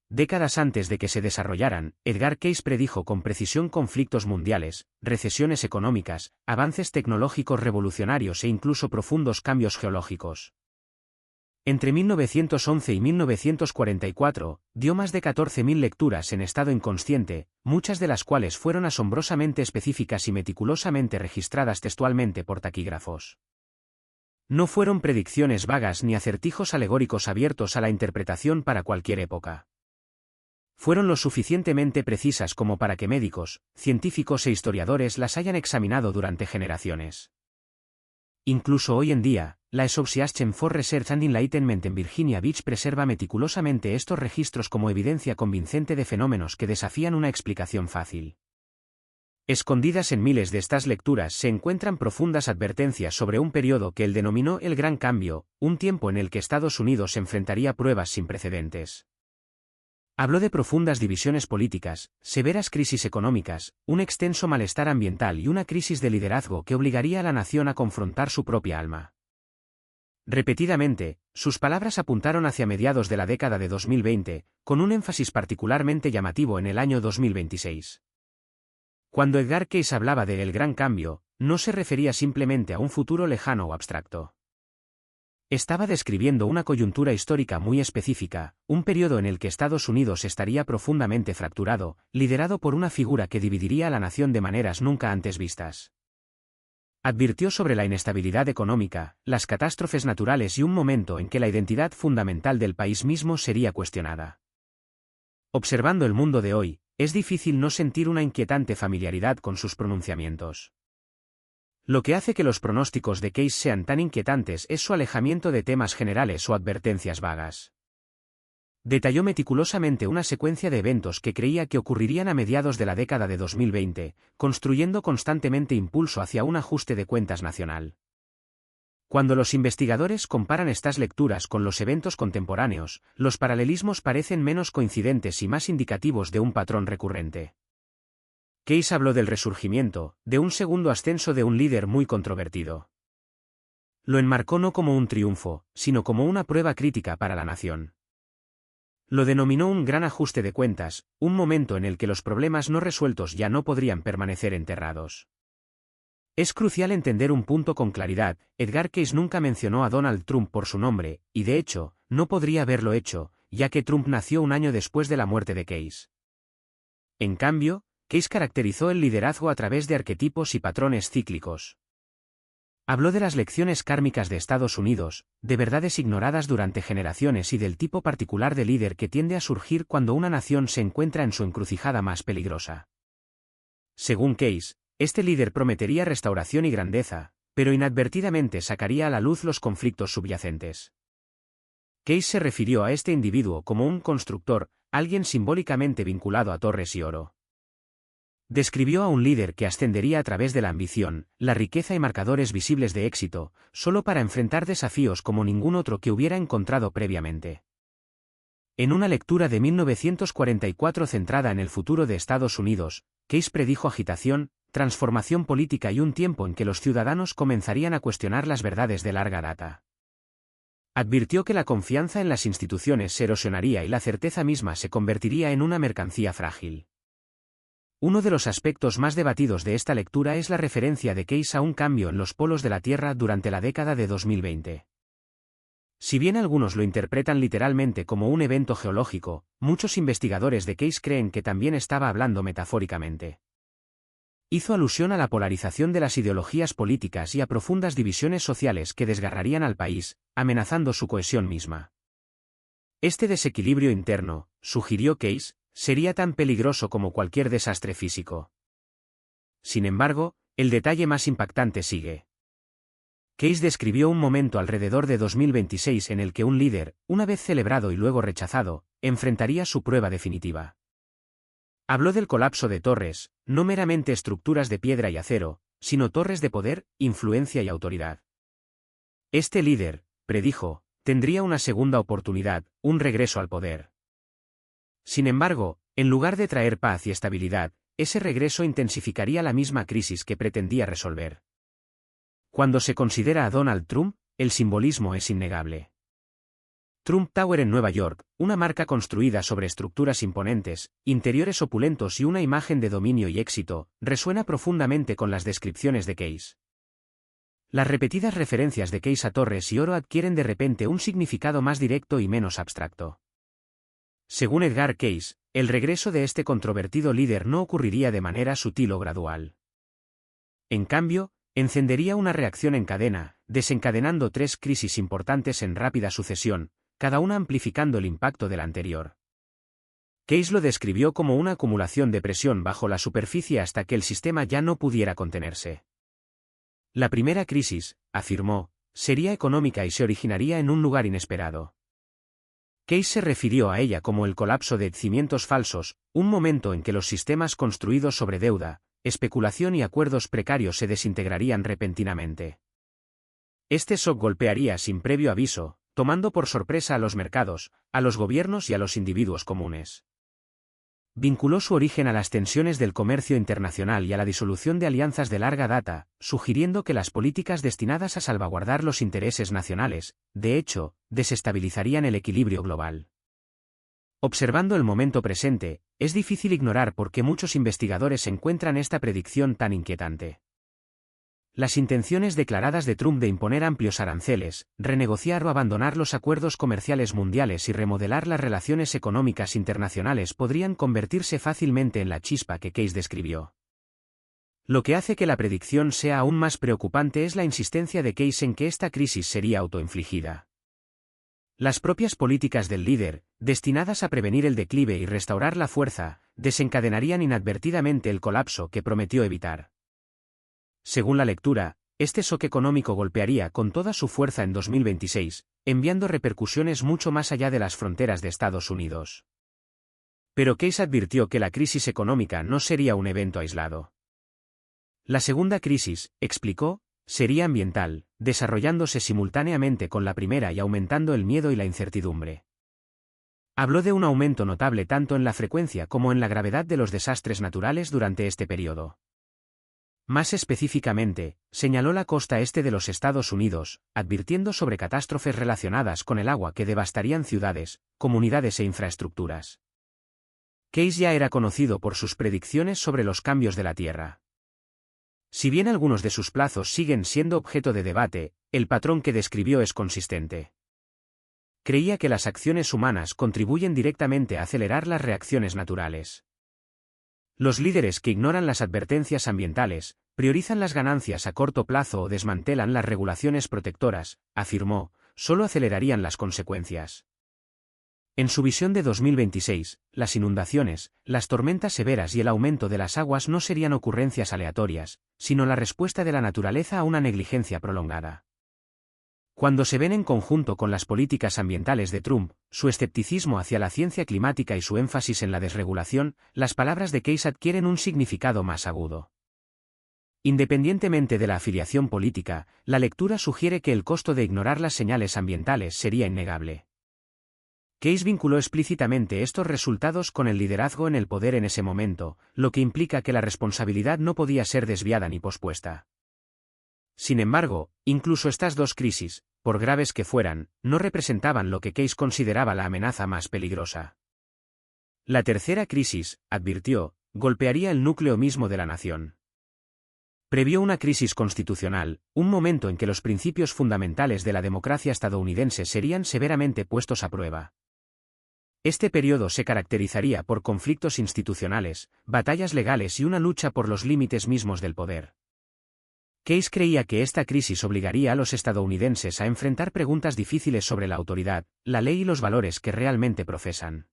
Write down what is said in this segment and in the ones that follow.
Décadas antes de que se desarrollaran, Edgar Cayce predijo con precisión conflictos mundiales, recesiones económicas, avances tecnológicos revolucionarios e incluso profundos cambios geológicos. Entre 1911 y 1944, dio más de 14.000 lecturas en estado inconsciente, muchas de las cuales fueron asombrosamente específicas y meticulosamente registradas textualmente por taquígrafos. No fueron predicciones vagas ni acertijos alegóricos abiertos a la interpretación para cualquier época. Fueron lo suficientemente precisas como para que médicos, científicos e historiadores las hayan examinado durante generaciones. Incluso hoy en día, la Association for Research and Enlightenment en Virginia Beach preserva meticulosamente estos registros como evidencia convincente de fenómenos que desafían una explicación fácil. Escondidas en miles de estas lecturas se encuentran profundas advertencias sobre un periodo que él denominó el Gran Cambio, un tiempo en el que Estados Unidos enfrentaría pruebas sin precedentes. Habló de profundas divisiones políticas, severas crisis económicas, un extenso malestar ambiental y una crisis de liderazgo que obligaría a la nación a confrontar su propia alma. Repetidamente, sus palabras apuntaron hacia mediados de la década de 2020, con un énfasis particularmente llamativo en el año 2026. Cuando Edgar Cayce hablaba de El Gran Cambio, no se refería simplemente a un futuro lejano o abstracto. Estaba describiendo una coyuntura histórica muy específica, un periodo en el que Estados Unidos estaría profundamente fracturado, liderado por una figura que dividiría a la nación de maneras nunca antes vistas. Advirtió sobre la inestabilidad económica, las catástrofes naturales y un momento en que la identidad fundamental del país mismo sería cuestionada. Observando el mundo de hoy, es difícil no sentir una inquietante familiaridad con sus pronunciamientos. Lo que hace que los pronósticos de Cayce sean tan inquietantes es su alejamiento de temas generales o advertencias vagas. Detalló meticulosamente una secuencia de eventos que creía que ocurrirían a mediados de la década de 2020, construyendo constantemente impulso hacia un ajuste de cuentas nacional. Cuando los investigadores comparan estas lecturas con los eventos contemporáneos, los paralelismos parecen menos coincidentes y más indicativos de un patrón recurrente. Cayce habló del resurgimiento, de un segundo ascenso de un líder muy controvertido. Lo enmarcó no como un triunfo, sino como una prueba crítica para la nación. Lo denominó un gran ajuste de cuentas, un momento en el que los problemas no resueltos ya no podrían permanecer enterrados. Es crucial entender un punto con claridad: Edgar Cayce nunca mencionó a Donald Trump por su nombre, y de hecho, no podría haberlo hecho, ya que Trump nació un año después de la muerte de Cayce. En cambio, Cayce caracterizó el liderazgo a través de arquetipos y patrones cíclicos. Habló de las lecciones kármicas de Estados Unidos, de verdades ignoradas durante generaciones y del tipo particular de líder que tiende a surgir cuando una nación se encuentra en su encrucijada más peligrosa. Según Cayce, este líder prometería restauración y grandeza, pero inadvertidamente sacaría a la luz los conflictos subyacentes. Cayce se refirió a este individuo como un constructor, alguien simbólicamente vinculado a torres y oro. Describió a un líder que ascendería a través de la ambición, la riqueza y marcadores visibles de éxito, solo para enfrentar desafíos como ningún otro que hubiera encontrado previamente. En una lectura de 1944 centrada en el futuro de Estados Unidos, Cayce predijo agitación, transformación política y un tiempo en que los ciudadanos comenzarían a cuestionar las verdades de larga data. Advirtió que la confianza en las instituciones se erosionaría y la certeza misma se convertiría en una mercancía frágil. Uno de los aspectos más debatidos de esta lectura es la referencia de Cayce a un cambio en los polos de la Tierra durante la década de 2020. Si bien algunos lo interpretan literalmente como un evento geológico, muchos investigadores de Cayce creen que también estaba hablando metafóricamente. Hizo alusión a la polarización de las ideologías políticas y a profundas divisiones sociales que desgarrarían al país, amenazando su cohesión misma. Este desequilibrio interno, sugirió Cayce, sería tan peligroso como cualquier desastre físico. Sin embargo, el detalle más impactante sigue. Cayce describió un momento alrededor de 2026 en el que un líder, una vez celebrado y luego rechazado, enfrentaría su prueba definitiva. Habló del colapso de torres, no meramente estructuras de piedra y acero, sino torres de poder, influencia y autoridad. Este líder, predijo, tendría una segunda oportunidad, un regreso al poder. Sin embargo, en lugar de traer paz y estabilidad, ese regreso intensificaría la misma crisis que pretendía resolver. Cuando se considera a Donald Trump, el simbolismo es innegable. Trump Tower en Nueva York, una marca construida sobre estructuras imponentes, interiores opulentos y una imagen de dominio y éxito, resuena profundamente con las descripciones de Case. Las repetidas referencias de Case a torres y oro adquieren de repente un significado más directo y menos abstracto. Según Edgar Case, el regreso de este controvertido líder no ocurriría de manera sutil o gradual. En cambio, encendería una reacción en cadena, desencadenando 3 crisis importantes en rápida sucesión, cada una amplificando el impacto de la anterior. Case lo describió como una acumulación de presión bajo la superficie hasta que el sistema ya no pudiera contenerse. La primera crisis, afirmó, sería económica y se originaría en un lugar inesperado. Case se refirió a ella como el colapso de cimientos falsos, un momento en que los sistemas construidos sobre deuda, especulación y acuerdos precarios se desintegrarían repentinamente. Este shock golpearía sin previo aviso, tomando por sorpresa a los mercados, a los gobiernos y a los individuos comunes. Vinculó su origen a las tensiones del comercio internacional y a la disolución de alianzas de larga data, sugiriendo que las políticas destinadas a salvaguardar los intereses nacionales, de hecho, desestabilizarían el equilibrio global. Observando el momento presente, es difícil ignorar por qué muchos investigadores encuentran esta predicción tan inquietante. Las intenciones declaradas de Trump de imponer amplios aranceles, renegociar o abandonar los acuerdos comerciales mundiales y remodelar las relaciones económicas internacionales podrían convertirse fácilmente en la chispa que Case describió. Lo que hace que la predicción sea aún más preocupante es la insistencia de Case en que esta crisis sería autoinfligida. Las propias políticas del líder, destinadas a prevenir el declive y restaurar la fuerza, desencadenarían inadvertidamente el colapso que prometió evitar. Según la lectura, este shock económico golpearía con toda su fuerza en 2026, enviando repercusiones mucho más allá de las fronteras de Estados Unidos. Pero Case advirtió que la crisis económica no sería un evento aislado. La segunda crisis, explicó, sería ambiental, desarrollándose simultáneamente con la primera y aumentando el miedo y la incertidumbre. Habló de un aumento notable tanto en la frecuencia como en la gravedad de los desastres naturales durante este periodo. Más específicamente, señaló la costa este de los Estados Unidos, advirtiendo sobre catástrofes relacionadas con el agua que devastarían ciudades, comunidades e infraestructuras. Case ya era conocido por sus predicciones sobre los cambios de la Tierra. Si bien algunos de sus plazos siguen siendo objeto de debate, el patrón que describió es consistente. Creía que las acciones humanas contribuyen directamente a acelerar las reacciones naturales. Los líderes que ignoran las advertencias ambientales, priorizan las ganancias a corto plazo o desmantelan las regulaciones protectoras, afirmó, solo acelerarían las consecuencias. En su visión de 2026, las inundaciones, las tormentas severas y el aumento de las aguas no serían ocurrencias aleatorias, sino la respuesta de la naturaleza a una negligencia prolongada. Cuando se ven en conjunto con las políticas ambientales de Trump, su escepticismo hacia la ciencia climática y su énfasis en la desregulación, las palabras de Case adquieren un significado más agudo. Independientemente de la afiliación política, la lectura sugiere que el costo de ignorar las señales ambientales sería innegable. Case vinculó explícitamente estos resultados con el liderazgo en el poder en ese momento, lo que implica que la responsabilidad no podía ser desviada ni pospuesta. Sin embargo, incluso estas dos crisis, por graves que fueran, no representaban lo que Case consideraba la amenaza más peligrosa. La tercera crisis, advirtió, golpearía el núcleo mismo de la nación. Previó una crisis constitucional, un momento en que los principios fundamentales de la democracia estadounidense serían severamente puestos a prueba. Este periodo se caracterizaría por conflictos institucionales, batallas legales y una lucha por los límites mismos del poder. Case creía que esta crisis obligaría a los estadounidenses a enfrentar preguntas difíciles sobre la autoridad, la ley y los valores que realmente profesan.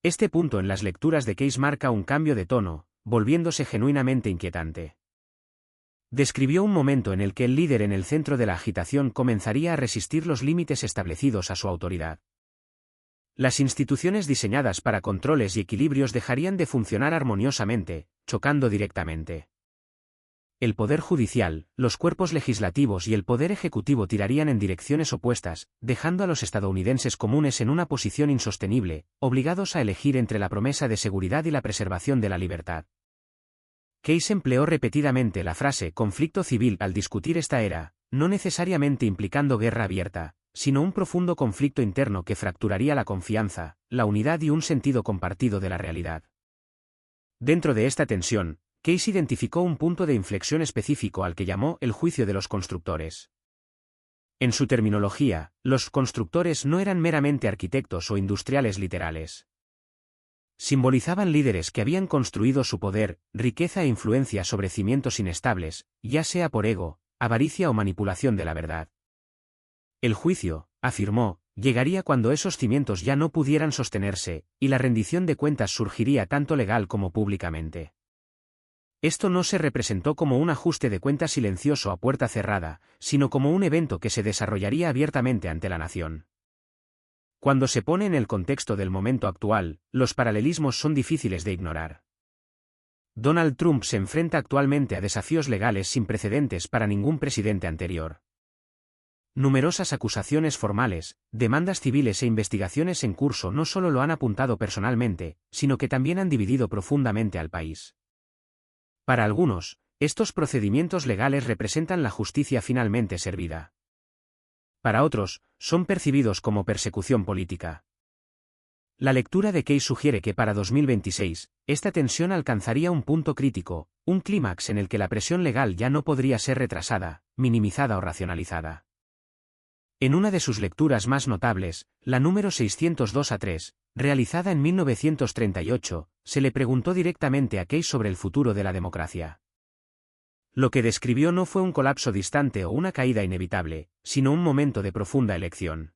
Este punto en las lecturas de Case marca un cambio de tono, volviéndose genuinamente inquietante. Describió un momento en el que el líder en el centro de la agitación comenzaría a resistir los límites establecidos a su autoridad. Las instituciones diseñadas para controles y equilibrios dejarían de funcionar armoniosamente, chocando directamente. El poder judicial, los cuerpos legislativos y el poder ejecutivo tirarían en direcciones opuestas, dejando a los estadounidenses comunes en una posición insostenible, obligados a elegir entre la promesa de seguridad y la preservación de la libertad. Case empleó repetidamente la frase conflicto civil al discutir esta era, no necesariamente implicando guerra abierta, sino un profundo conflicto interno que fracturaría la confianza, la unidad y un sentido compartido de la realidad. Dentro de esta tensión, Case identificó un punto de inflexión específico al que llamó el juicio de los constructores. En su terminología, los constructores no eran meramente arquitectos o industriales literales. Simbolizaban líderes que habían construido su poder, riqueza e influencia sobre cimientos inestables, ya sea por ego, avaricia o manipulación de la verdad. El juicio, afirmó, llegaría cuando esos cimientos ya no pudieran sostenerse, y la rendición de cuentas surgiría tanto legal como públicamente. Esto no se representó como un ajuste de cuentas silencioso a puerta cerrada, sino como un evento que se desarrollaría abiertamente ante la nación. Cuando se pone en el contexto del momento actual, los paralelismos son difíciles de ignorar. Donald Trump se enfrenta actualmente a desafíos legales sin precedentes para ningún presidente anterior. Numerosas acusaciones formales, demandas civiles e investigaciones en curso no solo lo han apuntado personalmente, sino que también han dividido profundamente al país. Para algunos, estos procedimientos legales representan la justicia finalmente servida. Para otros, son percibidos como persecución política. La lectura de Case sugiere que para 2026, esta tensión alcanzaría un punto crítico, un clímax en el que la presión legal ya no podría ser retrasada, minimizada o racionalizada. En una de sus lecturas más notables, la número 602-3, realizada en 1938, se le preguntó directamente a Case sobre el futuro de la democracia. Lo que describió no fue un colapso distante o una caída inevitable, sino un momento de profunda elección.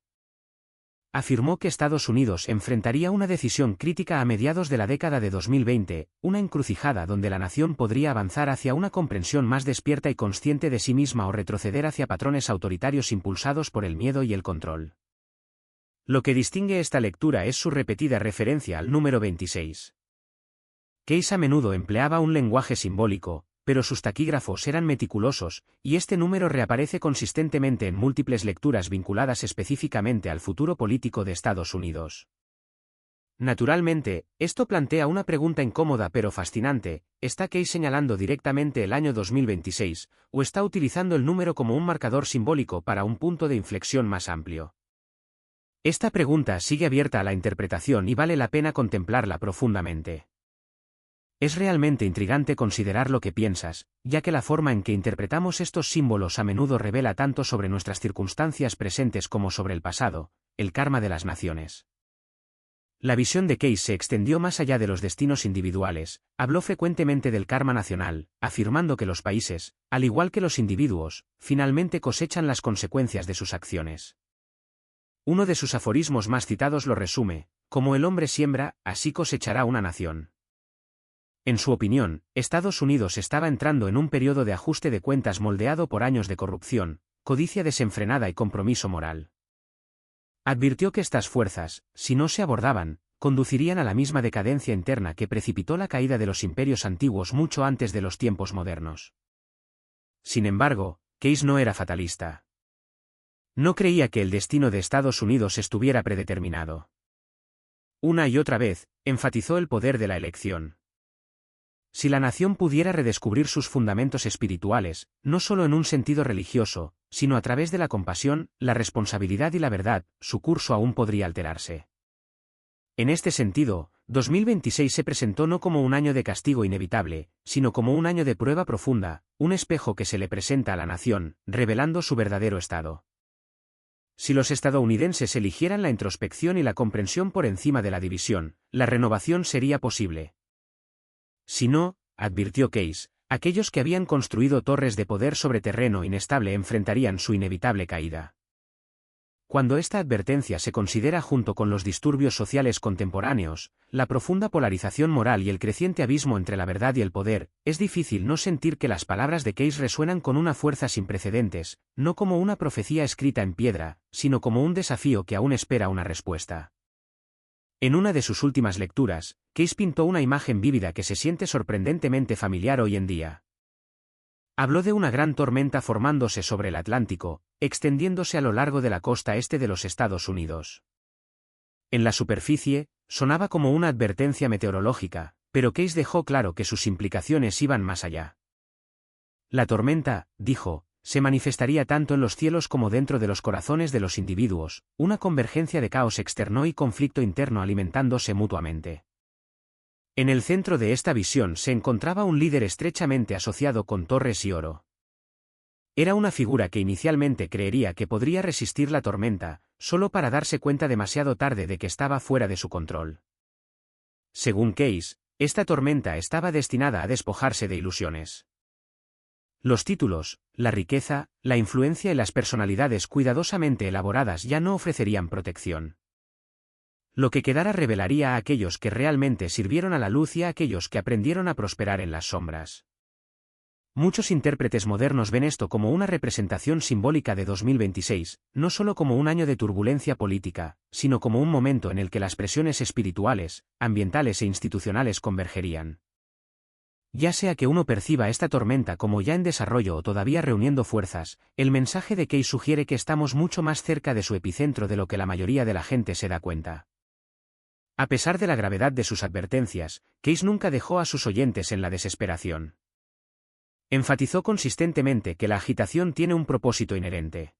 Afirmó que Estados Unidos enfrentaría una decisión crítica a mediados de la década de 2020, una encrucijada donde la nación podría avanzar hacia una comprensión más despierta y consciente de sí misma o retroceder hacia patrones autoritarios impulsados por el miedo y el control. Lo que distingue esta lectura es su repetida referencia al número 26. Case a menudo empleaba un lenguaje simbólico, pero sus taquígrafos eran meticulosos, y este número reaparece consistentemente en múltiples lecturas vinculadas específicamente al futuro político de Estados Unidos. Naturalmente, esto plantea una pregunta incómoda pero fascinante: ¿está Case señalando directamente el año 2026, o está utilizando el número como un marcador simbólico para un punto de inflexión más amplio? Esta pregunta sigue abierta a la interpretación y vale la pena contemplarla profundamente. Es realmente intrigante considerar lo que piensas, ya que la forma en que interpretamos estos símbolos a menudo revela tanto sobre nuestras circunstancias presentes como sobre el pasado, el karma de las naciones. La visión de Case se extendió más allá de los destinos individuales, habló frecuentemente del karma nacional, afirmando que los países, al igual que los individuos, finalmente cosechan las consecuencias de sus acciones. Uno de sus aforismos más citados lo resume: como el hombre siembra, así cosechará una nación. En su opinión, Estados Unidos estaba entrando en un periodo de ajuste de cuentas moldeado por años de corrupción, codicia desenfrenada y compromiso moral. Advirtió que estas fuerzas, si no se abordaban, conducirían a la misma decadencia interna que precipitó la caída de los imperios antiguos mucho antes de los tiempos modernos. Sin embargo, Case no era fatalista. No creía que el destino de Estados Unidos estuviera predeterminado. Una y otra vez, enfatizó el poder de la elección. Si la nación pudiera redescubrir sus fundamentos espirituales, no solo en un sentido religioso, sino a través de la compasión, la responsabilidad y la verdad, su curso aún podría alterarse. En este sentido, 2026 se presentó no como un año de castigo inevitable, sino como un año de prueba profunda, un espejo que se le presenta a la nación, revelando su verdadero estado. Si los estadounidenses eligieran la introspección y la comprensión por encima de la división, la renovación sería posible. Si no, advirtió Case, aquellos que habían construido torres de poder sobre terreno inestable enfrentarían su inevitable caída. Cuando esta advertencia se considera junto con los disturbios sociales contemporáneos, la profunda polarización moral y el creciente abismo entre la verdad y el poder, es difícil no sentir que las palabras de Case resuenan con una fuerza sin precedentes, no como una profecía escrita en piedra, sino como un desafío que aún espera una respuesta. En una de sus últimas lecturas, Case pintó una imagen vívida que se siente sorprendentemente familiar hoy en día. Habló de una gran tormenta formándose sobre el Atlántico, extendiéndose a lo largo de la costa este de los Estados Unidos. En la superficie, sonaba como una advertencia meteorológica, pero Case dejó claro que sus implicaciones iban más allá. La tormenta, dijo, se manifestaría tanto en los cielos como dentro de los corazones de los individuos, una convergencia de caos externo y conflicto interno alimentándose mutuamente. En el centro de esta visión se encontraba un líder estrechamente asociado con Torres y Oro. Era una figura que inicialmente creería que podría resistir la tormenta, solo para darse cuenta demasiado tarde de que estaba fuera de su control. Según Case, esta tormenta estaba destinada a despojarse de ilusiones. Los títulos, la riqueza, la influencia y las personalidades cuidadosamente elaboradas ya no ofrecerían protección. Lo que quedara revelaría a aquellos que realmente sirvieron a la luz y a aquellos que aprendieron a prosperar en las sombras. Muchos intérpretes modernos ven esto como una representación simbólica de 2026, no solo como un año de turbulencia política, sino como un momento en el que las presiones espirituales, ambientales e institucionales convergerían. Ya sea que uno perciba esta tormenta como ya en desarrollo o todavía reuniendo fuerzas, el mensaje de Case sugiere que estamos mucho más cerca de su epicentro de lo que la mayoría de la gente se da cuenta. A pesar de la gravedad de sus advertencias, Case nunca dejó a sus oyentes en la desesperación. Enfatizó consistentemente que la agitación tiene un propósito inherente.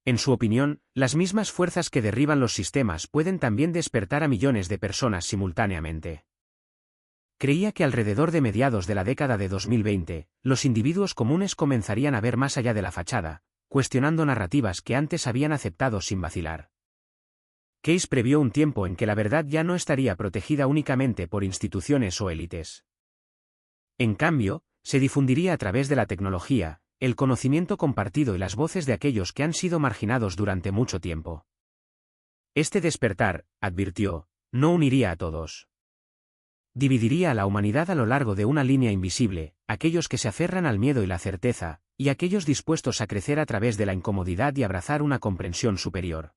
En su opinión, las mismas fuerzas que derriban los sistemas pueden también despertar a millones de personas simultáneamente. Creía que alrededor de mediados de la década de 2020, los individuos comunes comenzarían a ver más allá de la fachada, cuestionando narrativas que antes habían aceptado sin vacilar. Case previó un tiempo en que la verdad ya no estaría protegida únicamente por instituciones o élites. En cambio, se difundiría a través de la tecnología, el conocimiento compartido y las voces de aquellos que han sido marginados durante mucho tiempo. Este despertar, advirtió, no uniría a todos. Dividiría a la humanidad a lo largo de una línea invisible, aquellos que se aferran al miedo y la certeza, y aquellos dispuestos a crecer a través de la incomodidad y abrazar una comprensión superior.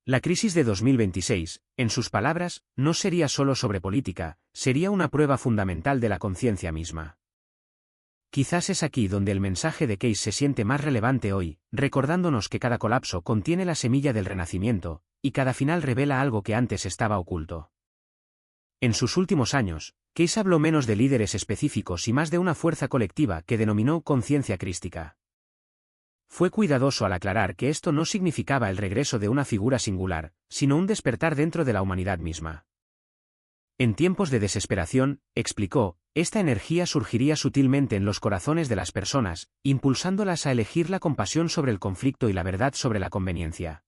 La crisis de 2026, en sus palabras, no sería solo sobre política, sería una prueba fundamental de la conciencia misma. Quizás es aquí donde el mensaje de Case se siente más relevante hoy, recordándonos que cada colapso contiene la semilla del renacimiento, y cada final revela algo que antes estaba oculto. En sus últimos años, Case habló menos de líderes específicos y más de una fuerza colectiva que denominó conciencia crística. Fue cuidadoso al aclarar que esto no significaba el regreso de una figura singular, sino un despertar dentro de la humanidad misma. En tiempos de desesperación, explicó, esta energía surgiría sutilmente en los corazones de las personas, impulsándolas a elegir la compasión sobre el conflicto y la verdad sobre la conveniencia.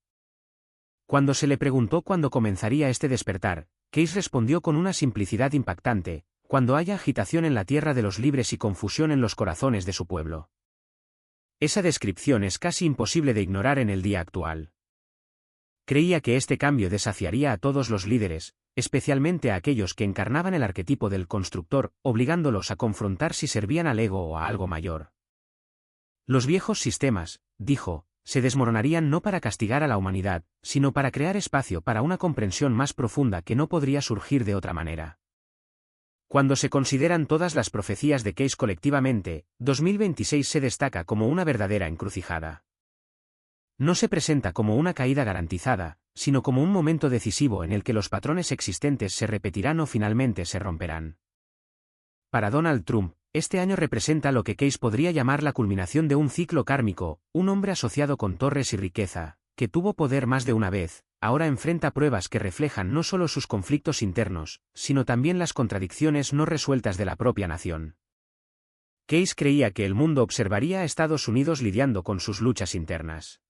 Cuando se le preguntó cuándo comenzaría este despertar, Case respondió con una simplicidad impactante, cuando haya agitación en la tierra de los libres y confusión en los corazones de su pueblo. Esa descripción es casi imposible de ignorar en el día actual. Creía que este cambio desafiaría a todos los líderes, especialmente a aquellos que encarnaban el arquetipo del constructor, obligándolos a confrontar si servían al ego o a algo mayor. Los viejos sistemas, dijo, se desmoronarían no para castigar a la humanidad, sino para crear espacio para una comprensión más profunda que no podría surgir de otra manera. Cuando se consideran todas las profecías de Case colectivamente, 2026 se destaca como una verdadera encrucijada. No se presenta como una caída garantizada, sino como un momento decisivo en el que los patrones existentes se repetirán o finalmente se romperán. Para Donald Trump, este año representa lo que Case podría llamar la culminación de un ciclo kármico, un hombre asociado con torres y riqueza, que tuvo poder más de una vez, ahora enfrenta pruebas que reflejan no solo sus conflictos internos, sino también las contradicciones no resueltas de la propia nación. Case creía que el mundo observaría a Estados Unidos lidiando con sus luchas internas.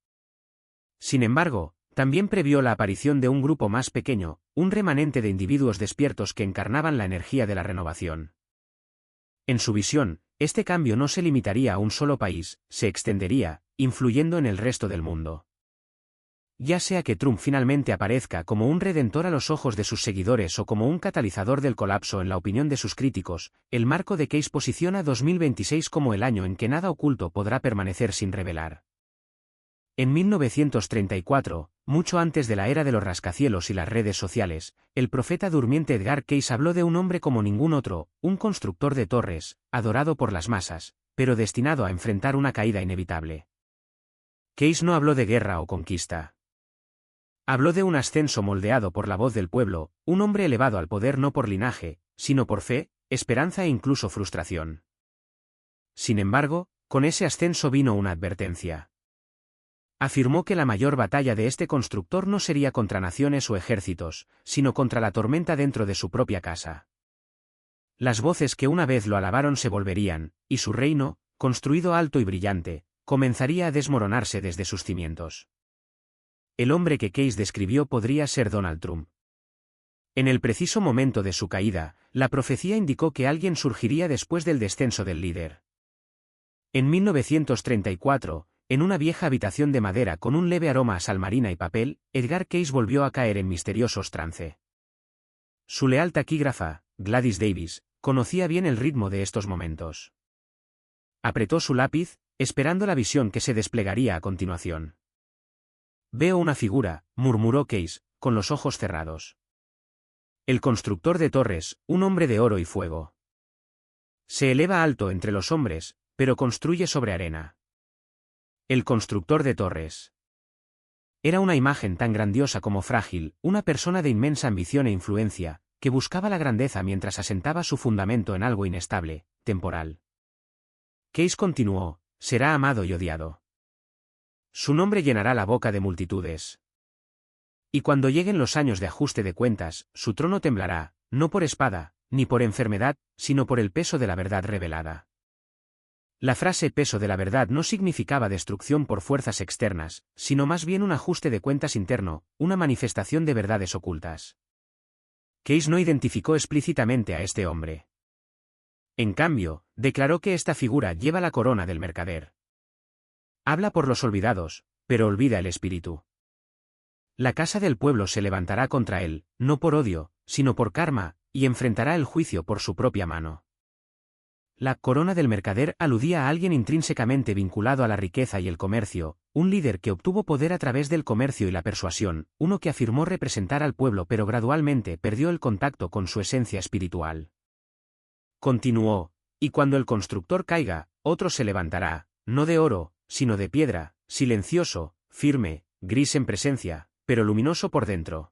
Sin embargo, también previó la aparición de un grupo más pequeño, un remanente de individuos despiertos que encarnaban la energía de la renovación. En su visión, este cambio no se limitaría a un solo país, se extendería, influyendo en el resto del mundo. Ya sea que Trump finalmente aparezca como un redentor a los ojos de sus seguidores o como un catalizador del colapso en la opinión de sus críticos, el marco de Case posiciona 2026 como el año en que nada oculto podrá permanecer sin revelar. En 1934, mucho antes de la era de los rascacielos y las redes sociales, el profeta durmiente Edgar Cayce habló de un hombre como ningún otro, un constructor de torres, adorado por las masas, pero destinado a enfrentar una caída inevitable. Cayce no habló de guerra o conquista. Habló de un ascenso moldeado por la voz del pueblo, un hombre elevado al poder no por linaje, sino por fe, esperanza e incluso frustración. Sin embargo, Con ese ascenso vino una advertencia. Afirmó que la mayor batalla de este constructor no sería contra naciones o ejércitos, sino contra la tormenta dentro de su propia casa. Las voces que una vez lo alabaron se volverían, y su reino, construido alto y brillante, comenzaría a desmoronarse desde sus cimientos. El hombre que Case describió podría ser Donald Trump. En el preciso momento de su caída, la profecía indicó que alguien surgiría después del descenso del líder. En 1934, en una vieja habitación de madera con un leve aroma a salmarina y papel, Edgar Case volvió a caer en misteriosos trance. Su leal taquígrafa, Gladys Davis, conocía bien el ritmo de estos momentos. Apretó su lápiz, esperando la visión que se desplegaría a continuación. «Veo una figura», murmuró Case, con los ojos cerrados. «El constructor de torres, un hombre de oro y fuego. Se eleva alto entre los hombres, pero construye sobre arena. El constructor de torres». Era una imagen tan grandiosa como frágil, una persona de inmensa ambición e influencia, que buscaba la grandeza mientras asentaba su fundamento en algo inestable, temporal. Case continuó: «Será amado y odiado. Su nombre llenará la boca de multitudes. Y cuando lleguen los años de ajuste de cuentas, su trono temblará, no por espada, ni por enfermedad, sino por el peso de la verdad revelada». La frase peso de la verdad no significaba destrucción por fuerzas externas, sino más bien un ajuste de cuentas interno, una manifestación de verdades ocultas. Case no identificó explícitamente a este hombre. En cambio, declaró que esta figura lleva la corona del mercader. Habla por los olvidados, pero olvida el espíritu. La casa del pueblo se levantará contra él, no por odio, sino por karma, y enfrentará el juicio por su propia mano. La corona del mercader aludía a alguien intrínsecamente vinculado a la riqueza y el comercio, un líder que obtuvo poder a través del comercio y la persuasión, uno que afirmó representar al pueblo pero gradualmente perdió el contacto con su esencia espiritual. Continuó: «Y cuando el constructor caiga, otro se levantará, no de oro, sino de piedra, silencioso, firme, gris en presencia, pero luminoso por dentro».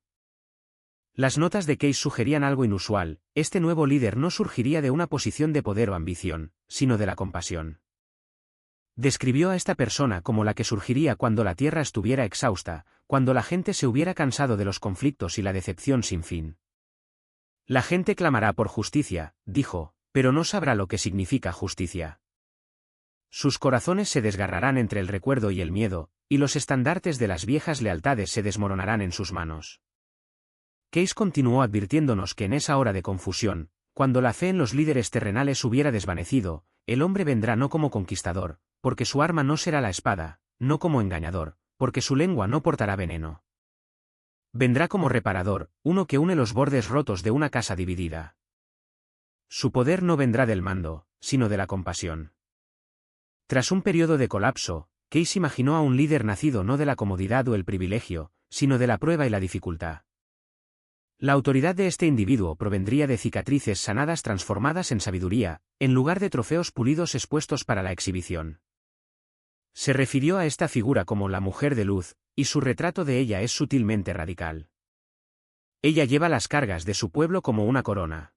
Las notas de Case sugerían algo inusual: este nuevo líder no surgiría de una posición de poder o ambición, sino de la compasión. Describió a esta persona como la que surgiría cuando la tierra estuviera exhausta, cuando la gente se hubiera cansado de los conflictos y la decepción sin fin. «La gente clamará por justicia», dijo, «pero no sabrá lo que significa justicia. Sus corazones se desgarrarán entre el recuerdo y el miedo, y los estandartes de las viejas lealtades se desmoronarán en sus manos». Case continuó advirtiéndonos que en esa hora de confusión, cuando la fe en los líderes terrenales hubiera desvanecido, el hombre vendrá no como conquistador, porque su arma no será la espada, no como engañador, porque su lengua no portará veneno. Vendrá como reparador, uno que une los bordes rotos de una casa dividida. Su poder no vendrá del mando, sino de la compasión. Tras un periodo de colapso, Case imaginó a un líder nacido no de la comodidad o el privilegio, sino de la prueba y la dificultad. La autoridad de este individuo provendría de cicatrices sanadas transformadas en sabiduría, en lugar de trofeos pulidos expuestos para la exhibición. Se refirió a esta figura como la mujer de luz, y su retrato de ella es sutilmente radical. Ella lleva las cargas de su pueblo como una corona.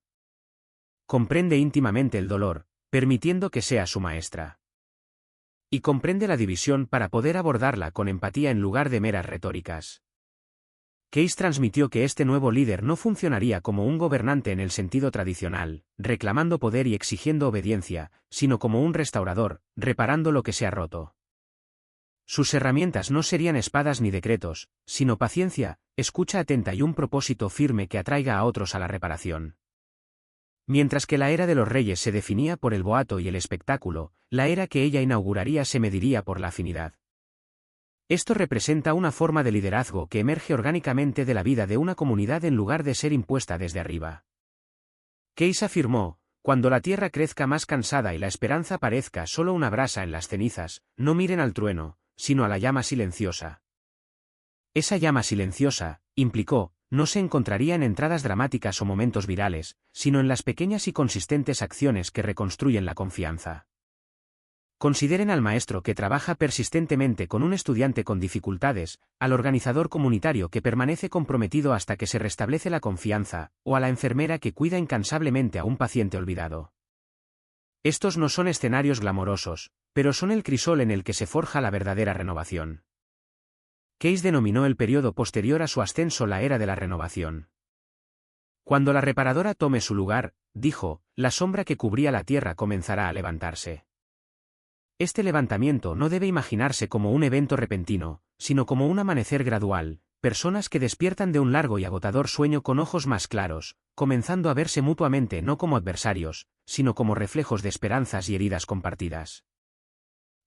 Comprende íntimamente el dolor, permitiendo que sea su maestra. Y comprende la división para poder abordarla con empatía en lugar de meras retóricas. Case transmitió que este nuevo líder no funcionaría como un gobernante en el sentido tradicional, reclamando poder y exigiendo obediencia, sino como un restaurador, reparando lo que se ha roto. Sus herramientas no serían espadas ni decretos, sino paciencia, escucha atenta y un propósito firme que atraiga a otros a la reparación. Mientras que la era de los reyes se definía por el boato y el espectáculo, la era que ella inauguraría se mediría por la afinidad. Esto representa una forma de liderazgo que emerge orgánicamente de la vida de una comunidad en lugar de ser impuesta desde arriba. Case afirmó: «Cuando la tierra crezca más cansada y la esperanza parezca solo una brasa en las cenizas, no miren al trueno, sino a la llama silenciosa». Esa llama silenciosa, implicó, no se encontraría en entradas dramáticas o momentos virales, sino en las pequeñas y consistentes acciones que reconstruyen la confianza. Consideren al maestro que trabaja persistentemente con un estudiante con dificultades, al organizador comunitario que permanece comprometido hasta que se restablece la confianza, o a la enfermera que cuida incansablemente a un paciente olvidado. Estos no son escenarios glamorosos, pero son el crisol en el que se forja la verdadera renovación. Keynes denominó el periodo posterior a su ascenso la era de la renovación. Cuando la reparadora tome su lugar, dijo, la sombra que cubría la Tierra comenzará a levantarse. Este levantamiento no debe imaginarse como un evento repentino, sino como un amanecer gradual, personas que despiertan de un largo y agotador sueño con ojos más claros, comenzando a verse mutuamente no como adversarios, sino como reflejos de esperanzas y heridas compartidas.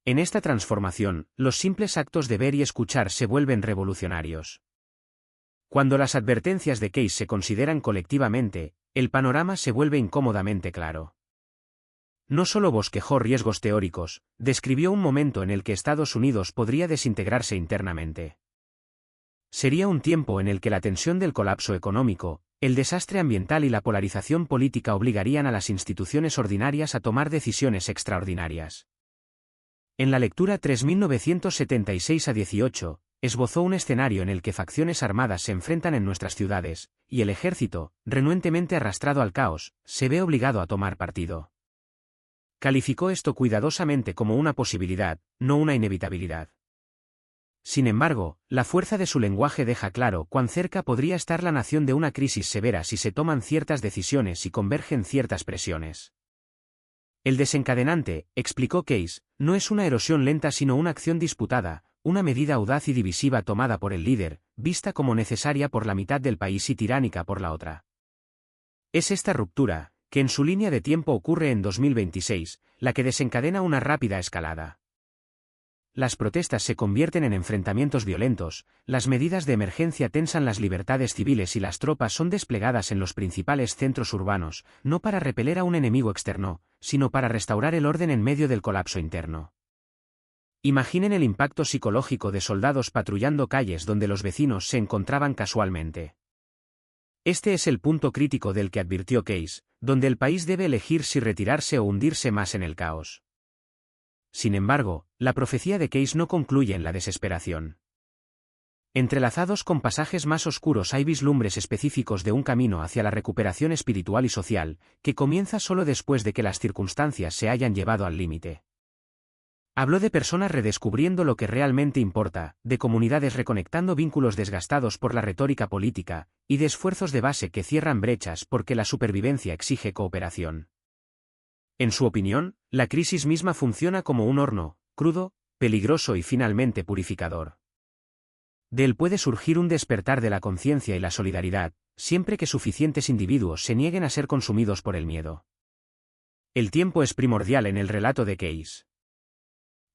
En esta transformación, los simples actos de ver y escuchar se vuelven revolucionarios. Cuando las advertencias de Keynes se consideran colectivamente, el panorama se vuelve incómodamente claro. No solo bosquejó riesgos teóricos, describió un momento en el que Estados Unidos podría desintegrarse internamente. Sería un tiempo en el que la tensión del colapso económico, el desastre ambiental y la polarización política obligarían a las instituciones ordinarias a tomar decisiones extraordinarias. En la lectura 3976-18, esbozó un escenario en el que facciones armadas se enfrentan en nuestras ciudades, y el ejército, renuentemente arrastrado al caos, se ve obligado a tomar partido. Calificó esto cuidadosamente como una posibilidad, no una inevitabilidad. Sin embargo, la fuerza de su lenguaje deja claro cuán cerca podría estar la nación de una crisis severa si se toman ciertas decisiones y convergen ciertas presiones. El desencadenante, explicó Keynes, no es una erosión lenta sino una acción disputada, una medida audaz y divisiva tomada por el líder, vista como necesaria por la mitad del país y tiránica por la otra. Es esta ruptura, que en su línea de tiempo ocurre en 2026, la que desencadena una rápida escalada. Las protestas se convierten en enfrentamientos violentos, las medidas de emergencia tensan las libertades civiles y las tropas son desplegadas en los principales centros urbanos, no para repeler a un enemigo externo, sino para restaurar el orden en medio del colapso interno. Imaginen el impacto psicológico de soldados patrullando calles donde los vecinos se encontraban casualmente. Este es el punto crítico del que advirtió Keynes, donde el país debe elegir si retirarse o hundirse más en el caos. Sin embargo, la profecía de Keynes no concluye en la desesperación. Entrelazados con pasajes más oscuros hay vislumbres específicos de un camino hacia la recuperación espiritual y social, que comienza solo después de que las circunstancias se hayan llevado al límite. Habló de personas redescubriendo lo que realmente importa, de comunidades reconectando vínculos desgastados por la retórica política, y de esfuerzos de base que cierran brechas porque la supervivencia exige cooperación. En su opinión, la crisis misma funciona como un horno, crudo, peligroso y finalmente purificador. De él puede surgir un despertar de la conciencia y la solidaridad, siempre que suficientes individuos se nieguen a ser consumidos por el miedo. El tiempo es primordial en el relato de Keynes.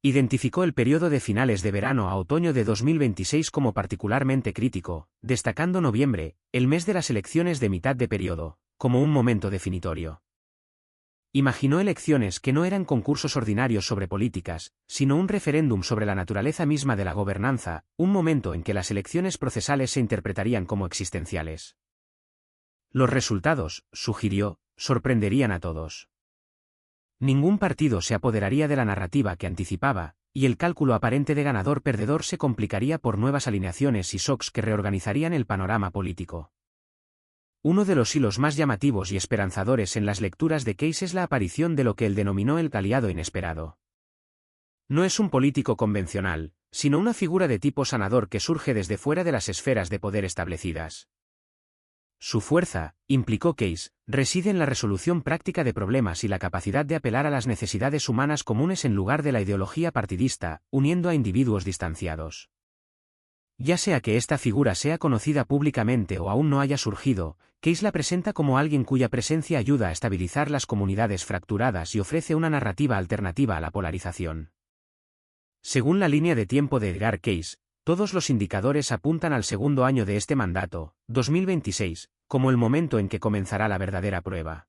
Identificó el periodo de finales de verano a otoño de 2026 como particularmente crítico, destacando noviembre, el mes de las elecciones de mitad de periodo, como un momento definitorio. Imaginó elecciones que no eran concursos ordinarios sobre políticas, sino un referéndum sobre la naturaleza misma de la gobernanza, un momento en que las elecciones procesales se interpretarían como existenciales. Los resultados, sugirió, sorprenderían a todos. Ningún partido se apoderaría de la narrativa que anticipaba, y el cálculo aparente de ganador-perdedor se complicaría por nuevas alineaciones y shocks que reorganizarían el panorama político. Uno de los hilos más llamativos y esperanzadores en las lecturas de Keynes es la aparición de lo que él denominó el aliado inesperado. No es un político convencional, sino una figura de tipo sanador que surge desde fuera de las esferas de poder establecidas. Su fuerza, implicó Keynes, reside en la resolución práctica de problemas y la capacidad de apelar a las necesidades humanas comunes en lugar de la ideología partidista, uniendo a individuos distanciados. Ya sea que esta figura sea conocida públicamente o aún no haya surgido, Keynes la presenta como alguien cuya presencia ayuda a estabilizar las comunidades fracturadas y ofrece una narrativa alternativa a la polarización. Según la línea de tiempo de Edgar Cayce, todos los indicadores apuntan al segundo año de este mandato, 2026, como el momento en que comenzará la verdadera prueba.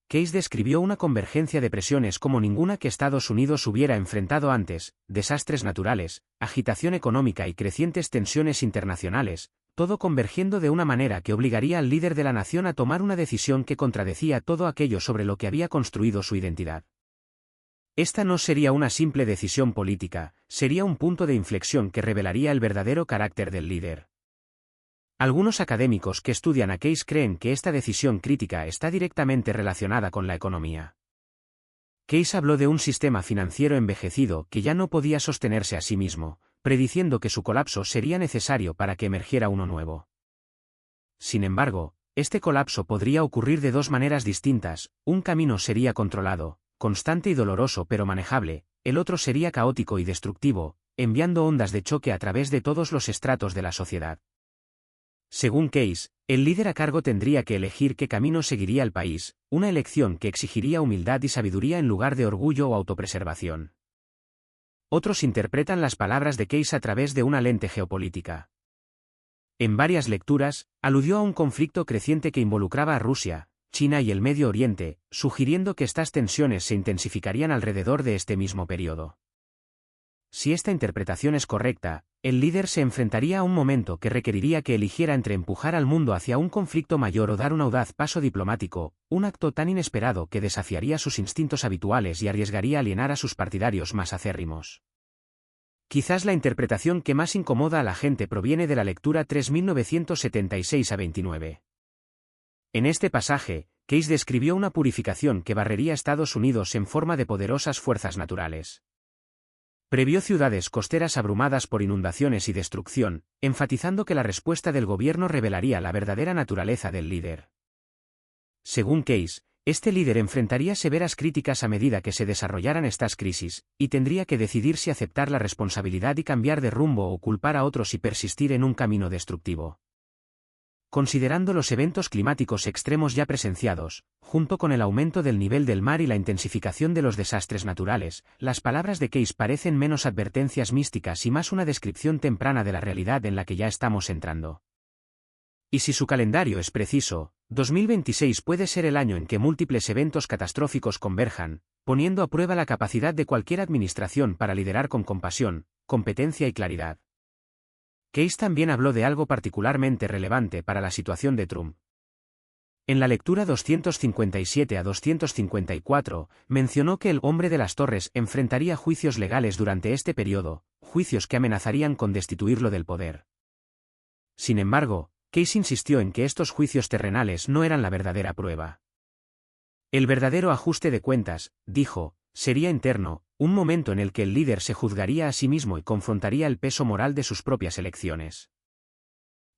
Cayce describió una convergencia de presiones como ninguna que Estados Unidos hubiera enfrentado antes, desastres naturales, agitación económica y crecientes tensiones internacionales, todo convergiendo de una manera que obligaría al líder de la nación a tomar una decisión que contradecía todo aquello sobre lo que había construido su identidad. Esta no sería una simple decisión política, sería un punto de inflexión que revelaría el verdadero carácter del líder. Algunos académicos que estudian a Cayce creen que esta decisión crítica está directamente relacionada con la economía. Case habló de un sistema financiero envejecido que ya no podía sostenerse a sí mismo, prediciendo que su colapso sería necesario para que emergiera uno nuevo. Sin embargo, este colapso podría ocurrir de dos maneras distintas: un camino sería controlado, constante y doloroso pero manejable, el otro sería caótico y destructivo, enviando ondas de choque a través de todos los estratos de la sociedad. Según Case, el líder a cargo tendría que elegir qué camino seguiría el país, una elección que exigiría humildad y sabiduría en lugar de orgullo o autopreservación. Otros interpretan las palabras de Case a través de una lente geopolítica. En varias lecturas, aludió a un conflicto creciente que involucraba a Rusia, China y el Medio Oriente, sugiriendo que estas tensiones se intensificarían alrededor de este mismo periodo. Si esta interpretación es correcta, el líder se enfrentaría a un momento que requeriría que eligiera entre empujar al mundo hacia un conflicto mayor o dar un audaz paso diplomático, un acto tan inesperado que desafiaría sus instintos habituales y arriesgaría alienar a sus partidarios más acérrimos. Quizás la interpretación que más incomoda a la gente proviene de la lectura 3976 a 29. En este pasaje, Case describió una purificación que barrería a Estados Unidos en forma de poderosas fuerzas naturales. Previó ciudades costeras abrumadas por inundaciones y destrucción, enfatizando que la respuesta del gobierno revelaría la verdadera naturaleza del líder. Según Case, este líder enfrentaría severas críticas a medida que se desarrollaran estas crisis, y tendría que decidir si aceptar la responsabilidad y cambiar de rumbo o culpar a otros y persistir en un camino destructivo. Considerando los eventos climáticos extremos ya presenciados, junto con el aumento del nivel del mar y la intensificación de los desastres naturales, las palabras de Case parecen menos advertencias místicas y más una descripción temprana de la realidad en la que ya estamos entrando. Y si su calendario es preciso, 2026 puede ser el año en que múltiples eventos catastróficos converjan, poniendo a prueba la capacidad de cualquier administración para liderar con compasión, competencia y claridad. Case también habló de algo particularmente relevante para la situación de Trump. En la lectura 257 a 254, mencionó que el hombre de las torres enfrentaría juicios legales durante este periodo, juicios que amenazarían con destituirlo del poder. Sin embargo, Case insistió en que estos juicios terrenales no eran la verdadera prueba. El verdadero ajuste de cuentas, dijo, sería interno, un momento en el que el líder se juzgaría a sí mismo y confrontaría el peso moral de sus propias elecciones.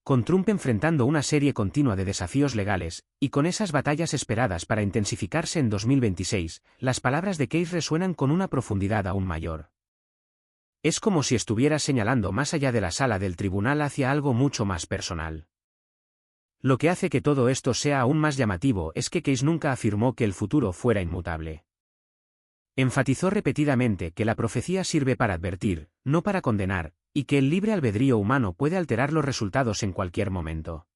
Con Trump enfrentando una serie continua de desafíos legales, y con esas batallas esperadas para intensificarse en 2026, las palabras de Case resuenan con una profundidad aún mayor. Es como si estuviera señalando más allá de la sala del tribunal hacia algo mucho más personal. Lo que hace que todo esto sea aún más llamativo es que Case nunca afirmó que el futuro fuera inmutable. Enfatizó repetidamente que la profecía sirve para advertir, no para condenar, y que el libre albedrío humano puede alterar los resultados en cualquier momento.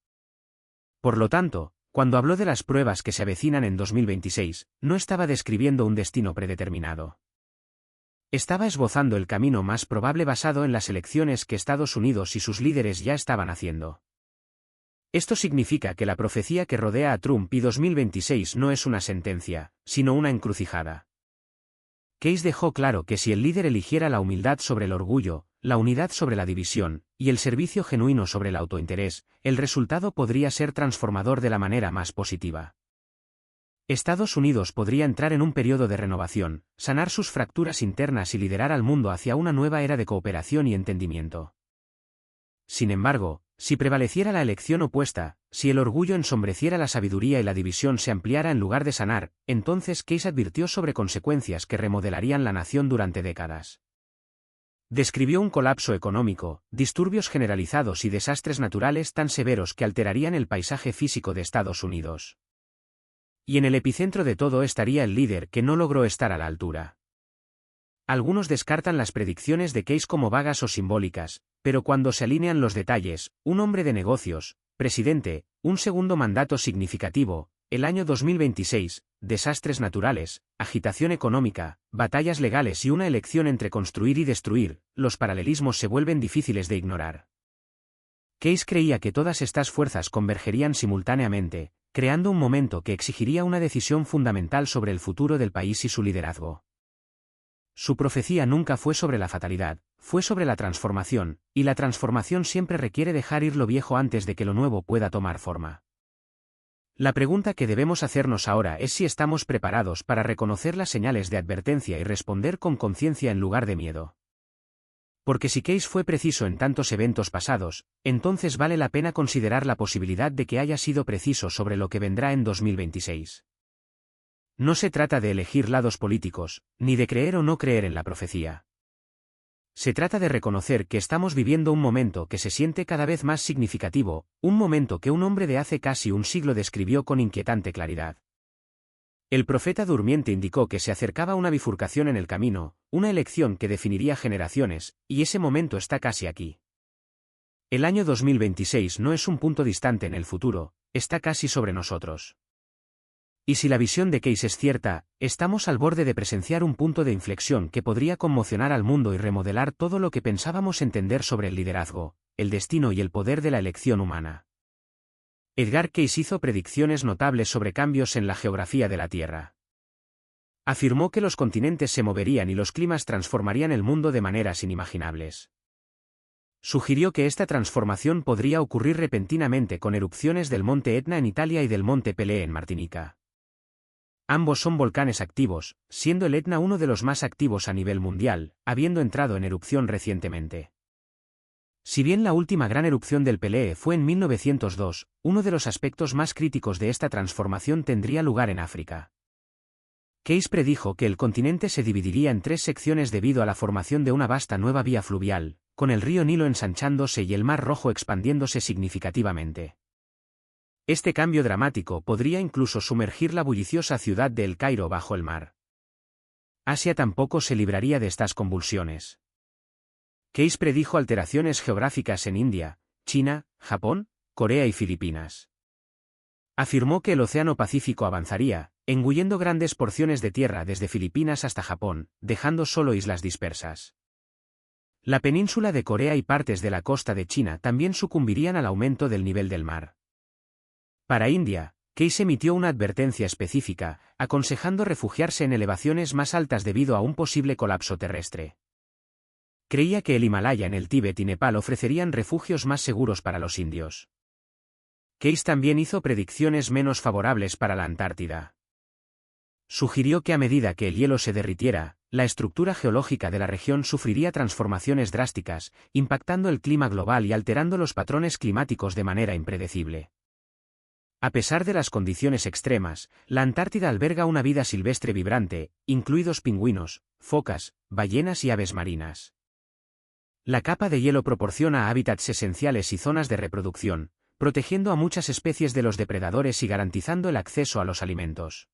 Por lo tanto, cuando habló de las pruebas que se avecinan en 2026, no estaba describiendo un destino predeterminado. Estaba esbozando el camino más probable basado en las elecciones que Estados Unidos y sus líderes ya estaban haciendo. Esto significa que la profecía que rodea a Trump y 2026 no es una sentencia, sino una encrucijada. Case dejó claro que si el líder eligiera la humildad sobre el orgullo, la unidad sobre la división, y el servicio genuino sobre el autointerés, el resultado podría ser transformador de la manera más positiva. Estados Unidos podría entrar en un periodo de renovación, sanar sus fracturas internas y liderar al mundo hacia una nueva era de cooperación y entendimiento. Sin embargo, si prevaleciera la elección opuesta, si el orgullo ensombreciera la sabiduría y la división se ampliara en lugar de sanar, entonces Case advirtió sobre consecuencias que remodelarían la nación durante décadas. Describió un colapso económico, disturbios generalizados y desastres naturales tan severos que alterarían el paisaje físico de Estados Unidos. Y en el epicentro de todo estaría el líder que no logró estar a la altura. Algunos descartan las predicciones de Case como vagas o simbólicas, pero cuando se alinean los detalles, un hombre de negocios, presidente, un segundo mandato significativo, el año 2026, desastres naturales, agitación económica, batallas legales y una elección entre construir y destruir, los paralelismos se vuelven difíciles de ignorar. Case creía que todas estas fuerzas convergerían simultáneamente, creando un momento que exigiría una decisión fundamental sobre el futuro del país y su liderazgo. Su profecía nunca fue sobre la fatalidad, fue sobre la transformación, y la transformación siempre requiere dejar ir lo viejo antes de que lo nuevo pueda tomar forma. La pregunta que debemos hacernos ahora es si estamos preparados para reconocer las señales de advertencia y responder con conciencia en lugar de miedo. Porque si Case fue preciso en tantos eventos pasados, entonces vale la pena considerar la posibilidad de que haya sido preciso sobre lo que vendrá en 2026. No se trata de elegir lados políticos, ni de creer o no creer en la profecía. Se trata de reconocer que estamos viviendo un momento que se siente cada vez más significativo, un momento que un hombre de hace casi un siglo describió con inquietante claridad. El profeta durmiente indicó que se acercaba una bifurcación en el camino, una elección que definiría generaciones, y ese momento está casi aquí. El año 2026 no es un punto distante en el futuro, está casi sobre nosotros. Y si la visión de Case es cierta, estamos al borde de presenciar un punto de inflexión que podría conmocionar al mundo y remodelar todo lo que pensábamos entender sobre el liderazgo, el destino y el poder de la elección humana. Edgar Case hizo predicciones notables sobre cambios en la geografía de la Tierra. Afirmó que los continentes se moverían y los climas transformarían el mundo de maneras inimaginables. Sugirió que esta transformación podría ocurrir repentinamente con erupciones del monte Etna en Italia y del monte Pelée en Martinica. Ambos son volcanes activos, siendo el Etna uno de los más activos a nivel mundial, habiendo entrado en erupción recientemente. Si bien la última gran erupción del Pelée fue en 1902, uno de los aspectos más críticos de esta transformación tendría lugar en África. Case predijo que el continente se dividiría en tres secciones debido a la formación de una vasta nueva vía fluvial, con el río Nilo ensanchándose y el Mar Rojo expandiéndose significativamente. Este cambio dramático podría incluso sumergir la bulliciosa ciudad de El Cairo bajo el mar. Asia tampoco se libraría de estas convulsiones. Case predijo alteraciones geográficas en India, China, Japón, Corea y Filipinas. Afirmó que el Océano Pacífico avanzaría, engullendo grandes porciones de tierra desde Filipinas hasta Japón, dejando solo islas dispersas. La península de Corea y partes de la costa de China también sucumbirían al aumento del nivel del mar. Para India, Case emitió una advertencia específica, aconsejando refugiarse en elevaciones más altas debido a un posible colapso terrestre. Creía que el Himalaya en el Tíbet y Nepal ofrecerían refugios más seguros para los indios. Case también hizo predicciones menos favorables para la Antártida. Sugirió que a medida que el hielo se derritiera, la estructura geológica de la región sufriría transformaciones drásticas, impactando el clima global y alterando los patrones climáticos de manera impredecible. A pesar de las condiciones extremas, la Antártida alberga una vida silvestre vibrante, incluidos pingüinos, focas, ballenas y aves marinas. La capa de hielo proporciona hábitats esenciales y zonas de reproducción, protegiendo a muchas especies de los depredadores y garantizando el acceso a los alimentos.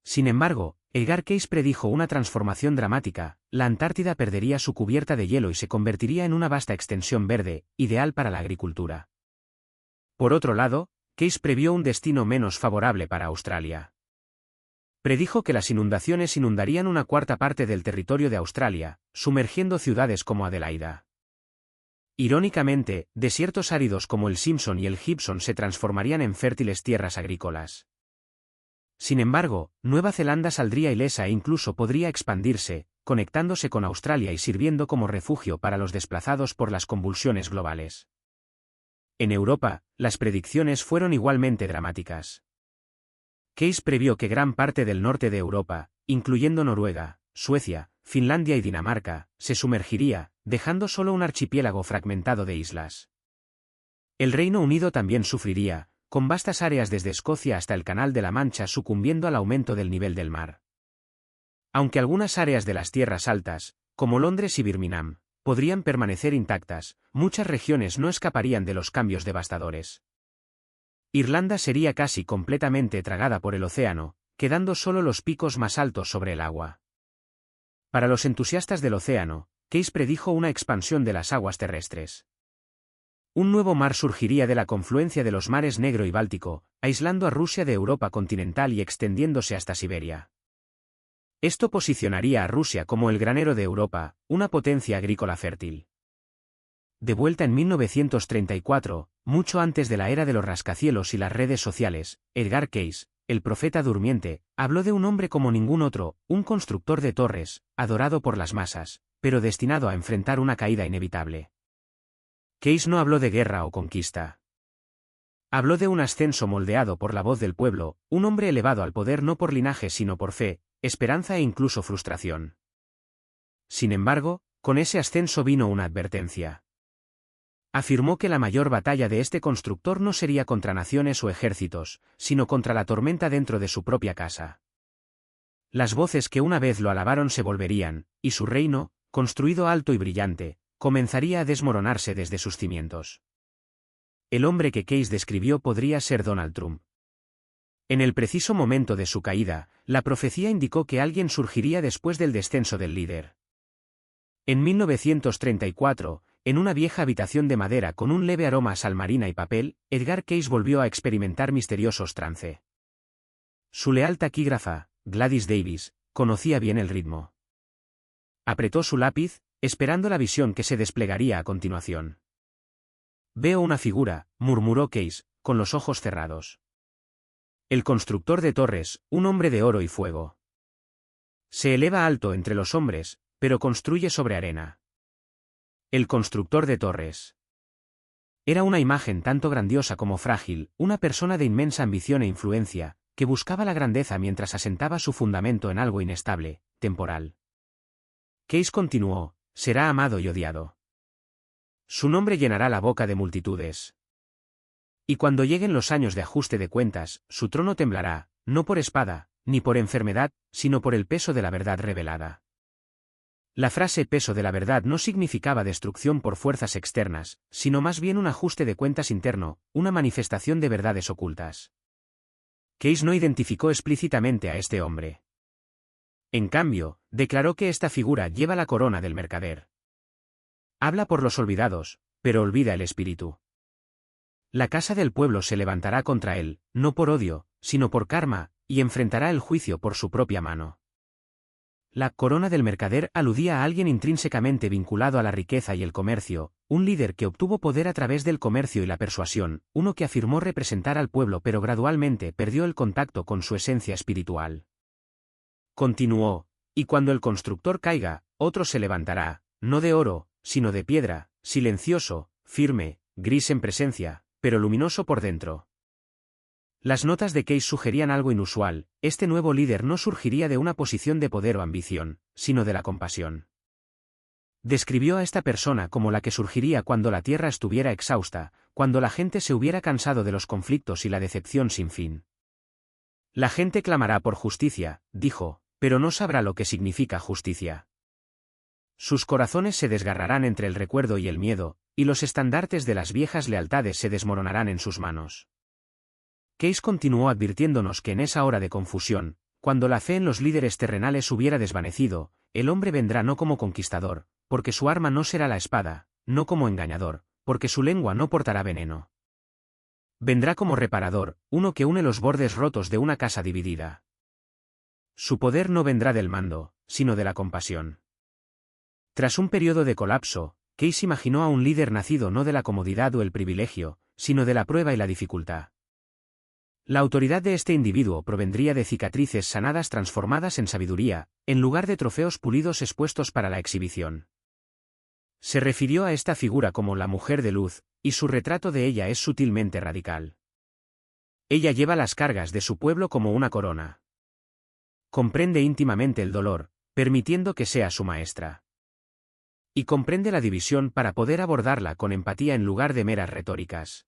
Sin embargo, Edgar Case predijo una transformación dramática: la Antártida perdería su cubierta de hielo y se convertiría en una vasta extensión verde, ideal para la agricultura. Por otro lado, Case previó un destino menos favorable para Australia. Predijo que las inundaciones inundarían una cuarta parte del territorio de Australia, sumergiendo ciudades como Adelaida. Irónicamente, desiertos áridos como el Simpson y el Gibson se transformarían en fértiles tierras agrícolas. Sin embargo, Nueva Zelanda saldría ilesa e incluso podría expandirse, conectándose con Australia y sirviendo como refugio para los desplazados por las convulsiones globales. En Europa, las predicciones fueron igualmente dramáticas. Case previó que gran parte del norte de Europa, incluyendo Noruega, Suecia, Finlandia y Dinamarca, se sumergiría, dejando solo un archipiélago fragmentado de islas. El Reino Unido también sufriría, con vastas áreas desde Escocia hasta el Canal de la Mancha sucumbiendo al aumento del nivel del mar. Aunque algunas áreas de las tierras altas, como Londres y Birmingham, podrían permanecer intactas, muchas regiones no escaparían de los cambios devastadores. Irlanda sería casi completamente tragada por el océano, quedando solo los picos más altos sobre el agua. Para los entusiastas del océano, Case predijo una expansión de las aguas terrestres. Un nuevo mar surgiría de la confluencia de los mares Negro y Báltico, aislando a Rusia de Europa continental y extendiéndose hasta Siberia. Esto posicionaría a Rusia como el granero de Europa, una potencia agrícola fértil. De vuelta en 1934, mucho antes de la era de los rascacielos y las redes sociales, Edgar Case, el profeta durmiente, habló de un hombre como ningún otro, un constructor de torres, adorado por las masas, pero destinado a enfrentar una caída inevitable. Case no habló de guerra o conquista. Habló de un ascenso moldeado por la voz del pueblo, un hombre elevado al poder no por linaje sino por fe, esperanza e incluso frustración. Sin embargo, con ese ascenso vino una advertencia. Afirmó que la mayor batalla de este constructor no sería contra naciones o ejércitos, sino contra la tormenta dentro de su propia casa. Las voces que una vez lo alabaron se volverían, y su reino, construido alto y brillante, comenzaría a desmoronarse desde sus cimientos. El hombre que Case describió podría ser Donald Trump. En el preciso momento de su caída, la profecía indicó que alguien surgiría después del descenso del líder. En 1934, en una vieja habitación de madera con un leve aroma a salmarina y papel, Edgar Case volvió a experimentar misteriosos trance. Su leal taquígrafa, Gladys Davis, conocía bien el ritmo. Apretó su lápiz, esperando la visión que se desplegaría a continuación. «Veo una figura», murmuró Case, con los ojos cerrados. «El constructor de torres, un hombre de oro y fuego. Se eleva alto entre los hombres, pero construye sobre arena». El constructor de torres. Era una imagen tanto grandiosa como frágil, una persona de inmensa ambición e influencia, que buscaba la grandeza mientras asentaba su fundamento en algo inestable, temporal. Case continuó, será amado y odiado. Su nombre llenará la boca de multitudes. Y cuando lleguen los años de ajuste de cuentas, su trono temblará, no por espada, ni por enfermedad, sino por el peso de la verdad revelada. La frase peso de la verdad no significaba destrucción por fuerzas externas, sino más bien un ajuste de cuentas interno, una manifestación de verdades ocultas. Case no identificó explícitamente a este hombre. En cambio, declaró que esta figura lleva la corona del mercader. Habla por los olvidados, pero olvida el espíritu. La casa del pueblo se levantará contra él, no por odio, sino por karma, y enfrentará el juicio por su propia mano. La corona del mercader aludía a alguien intrínsecamente vinculado a la riqueza y el comercio, un líder que obtuvo poder a través del comercio y la persuasión, uno que afirmó representar al pueblo pero gradualmente perdió el contacto con su esencia espiritual. Continuó, y cuando el constructor caiga, otro se levantará, no de oro, sino de piedra, silencioso, firme, gris en presencia, pero luminoso por dentro. Las notas de Case sugerían algo inusual, este nuevo líder no surgiría de una posición de poder o ambición, sino de la compasión. Describió a esta persona como la que surgiría cuando la tierra estuviera exhausta, cuando la gente se hubiera cansado de los conflictos y la decepción sin fin. La gente clamará por justicia, dijo, pero no sabrá lo que significa justicia. Sus corazones se desgarrarán entre el recuerdo y el miedo, y los estandartes de las viejas lealtades se desmoronarán en sus manos. Case continuó advirtiéndonos que en esa hora de confusión, cuando la fe en los líderes terrenales hubiera desvanecido, el hombre vendrá no como conquistador, porque su arma no será la espada, no como engañador, porque su lengua no portará veneno. Vendrá como reparador, uno que une los bordes rotos de una casa dividida. Su poder no vendrá del mando, sino de la compasión. Tras un periodo de colapso, Case imaginó a un líder nacido no de la comodidad o el privilegio, sino de la prueba y la dificultad. La autoridad de este individuo provendría de cicatrices sanadas transformadas en sabiduría, en lugar de trofeos pulidos expuestos para la exhibición. Se refirió a esta figura como la mujer de luz, y su retrato de ella es sutilmente radical. Ella lleva las cargas de su pueblo como una corona. Comprende íntimamente el dolor, permitiendo que sea su maestra. Y comprende la división para poder abordarla con empatía en lugar de meras retóricas.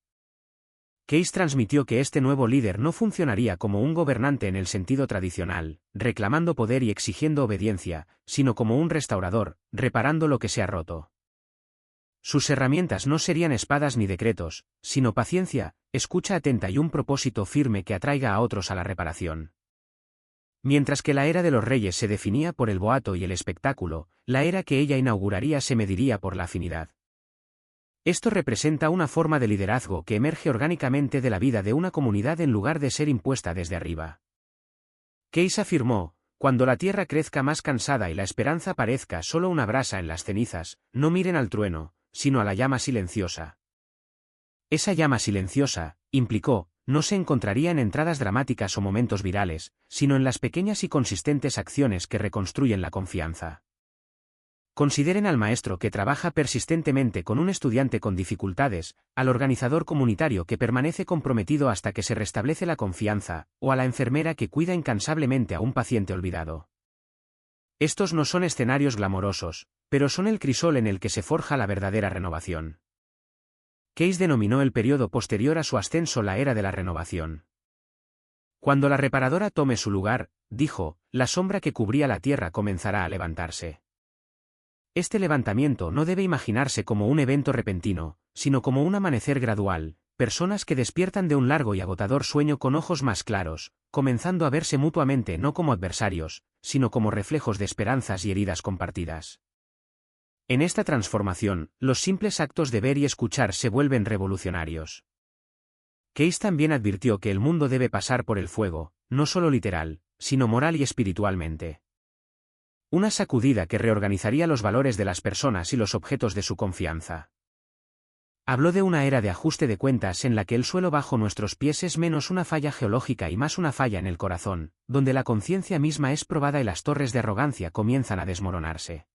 Case transmitió que este nuevo líder no funcionaría como un gobernante en el sentido tradicional, reclamando poder y exigiendo obediencia, sino como un restaurador, reparando lo que se ha roto. Sus herramientas no serían espadas ni decretos, sino paciencia, escucha atenta y un propósito firme que atraiga a otros a la reparación. Mientras que la era de los reyes se definía por el boato y el espectáculo, la era que ella inauguraría se mediría por la afinidad. Esto representa una forma de liderazgo que emerge orgánicamente de la vida de una comunidad en lugar de ser impuesta desde arriba. Case afirmó, cuando la tierra crezca más cansada y la esperanza parezca solo una brasa en las cenizas, no miren al trueno, sino a la llama silenciosa. Esa llama silenciosa, implicó, no se encontraría en entradas dramáticas o momentos virales, sino en las pequeñas y consistentes acciones que reconstruyen la confianza. Consideren al maestro que trabaja persistentemente con un estudiante con dificultades, al organizador comunitario que permanece comprometido hasta que se restablece la confianza, o a la enfermera que cuida incansablemente a un paciente olvidado. Estos no son escenarios glamorosos, pero son el crisol en el que se forja la verdadera renovación. Case denominó el periodo posterior a su ascenso la era de la renovación. Cuando la reparadora tome su lugar, dijo, la sombra que cubría la tierra comenzará a levantarse. Este levantamiento no debe imaginarse como un evento repentino, sino como un amanecer gradual, personas que despiertan de un largo y agotador sueño con ojos más claros, comenzando a verse mutuamente no como adversarios, sino como reflejos de esperanzas y heridas compartidas. En esta transformación, los simples actos de ver y escuchar se vuelven revolucionarios. Case también advirtió que el mundo debe pasar por el fuego, no solo literal, sino moral y espiritualmente. Una sacudida que reorganizaría los valores de las personas y los objetos de su confianza. Habló de una era de ajuste de cuentas en la que el suelo bajo nuestros pies es menos una falla geológica y más una falla en el corazón, donde la conciencia misma es probada y las torres de arrogancia comienzan a desmoronarse.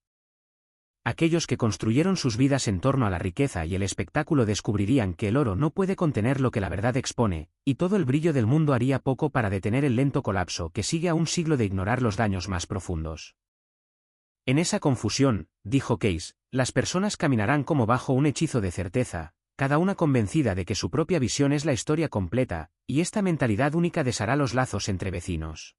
Aquellos que construyeron sus vidas en torno a la riqueza y el espectáculo descubrirían que el oro no puede contener lo que la verdad expone, y todo el brillo del mundo haría poco para detener el lento colapso que sigue a un siglo de ignorar los daños más profundos. En esa confusión, dijo Case, las personas caminarán como bajo un hechizo de certeza, cada una convencida de que su propia visión es la historia completa, y esta mentalidad única deshará los lazos entre vecinos.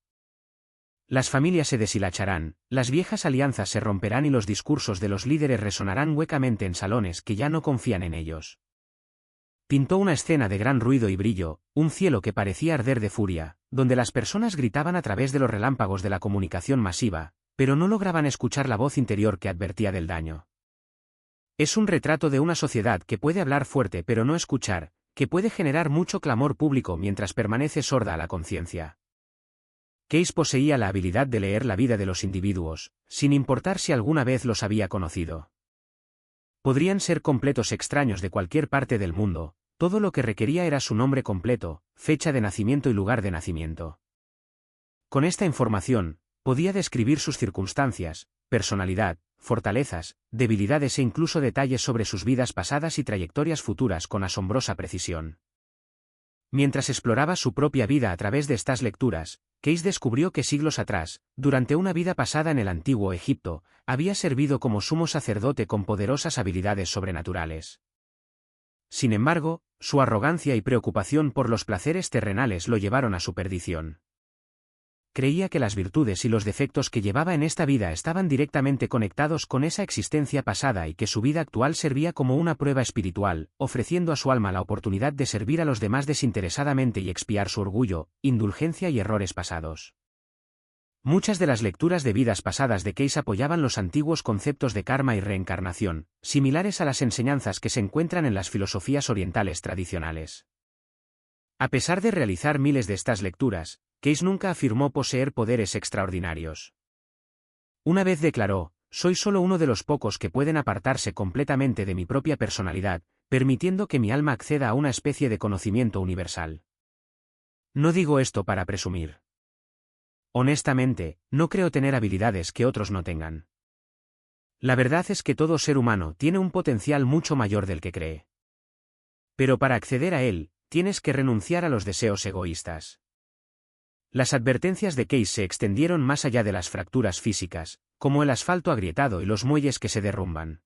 Las familias se deshilacharán, las viejas alianzas se romperán y los discursos de los líderes resonarán huecamente en salones que ya no confían en ellos. Pintó una escena de gran ruido y brillo, un cielo que parecía arder de furia, donde las personas gritaban a través de los relámpagos de la comunicación masiva, pero no lograban escuchar la voz interior que advertía del daño. Es un retrato de una sociedad que puede hablar fuerte pero no escuchar, que puede generar mucho clamor público mientras permanece sorda a la conciencia. Case poseía la habilidad de leer la vida de los individuos, sin importar si alguna vez los había conocido. Podrían ser completos extraños de cualquier parte del mundo, todo lo que requería era su nombre completo, fecha de nacimiento y lugar de nacimiento. Con esta información, podía describir sus circunstancias, personalidad, fortalezas, debilidades e incluso detalles sobre sus vidas pasadas y trayectorias futuras con asombrosa precisión. Mientras exploraba su propia vida a través de estas lecturas, Case descubrió que siglos atrás, durante una vida pasada en el antiguo Egipto, había servido como sumo sacerdote con poderosas habilidades sobrenaturales. Sin embargo, su arrogancia y preocupación por los placeres terrenales lo llevaron a su perdición. Creía que las virtudes y los defectos que llevaba en esta vida estaban directamente conectados con esa existencia pasada y que su vida actual servía como una prueba espiritual, ofreciendo a su alma la oportunidad de servir a los demás desinteresadamente y expiar su orgullo, indulgencia y errores pasados. Muchas de las lecturas de vidas pasadas de Case apoyaban los antiguos conceptos de karma y reencarnación, similares a las enseñanzas que se encuentran en las filosofías orientales tradicionales. A pesar de realizar miles de estas lecturas, Case nunca afirmó poseer poderes extraordinarios. Una vez declaró, soy solo uno de los pocos que pueden apartarse completamente de mi propia personalidad, permitiendo que mi alma acceda a una especie de conocimiento universal. No digo esto para presumir. Honestamente, no creo tener habilidades que otros no tengan. La verdad es que todo ser humano tiene un potencial mucho mayor del que cree. Pero para acceder a él, tienes que renunciar a los deseos egoístas. Las advertencias de Case se extendieron más allá de las fracturas físicas, como el asfalto agrietado y los muelles que se derrumban.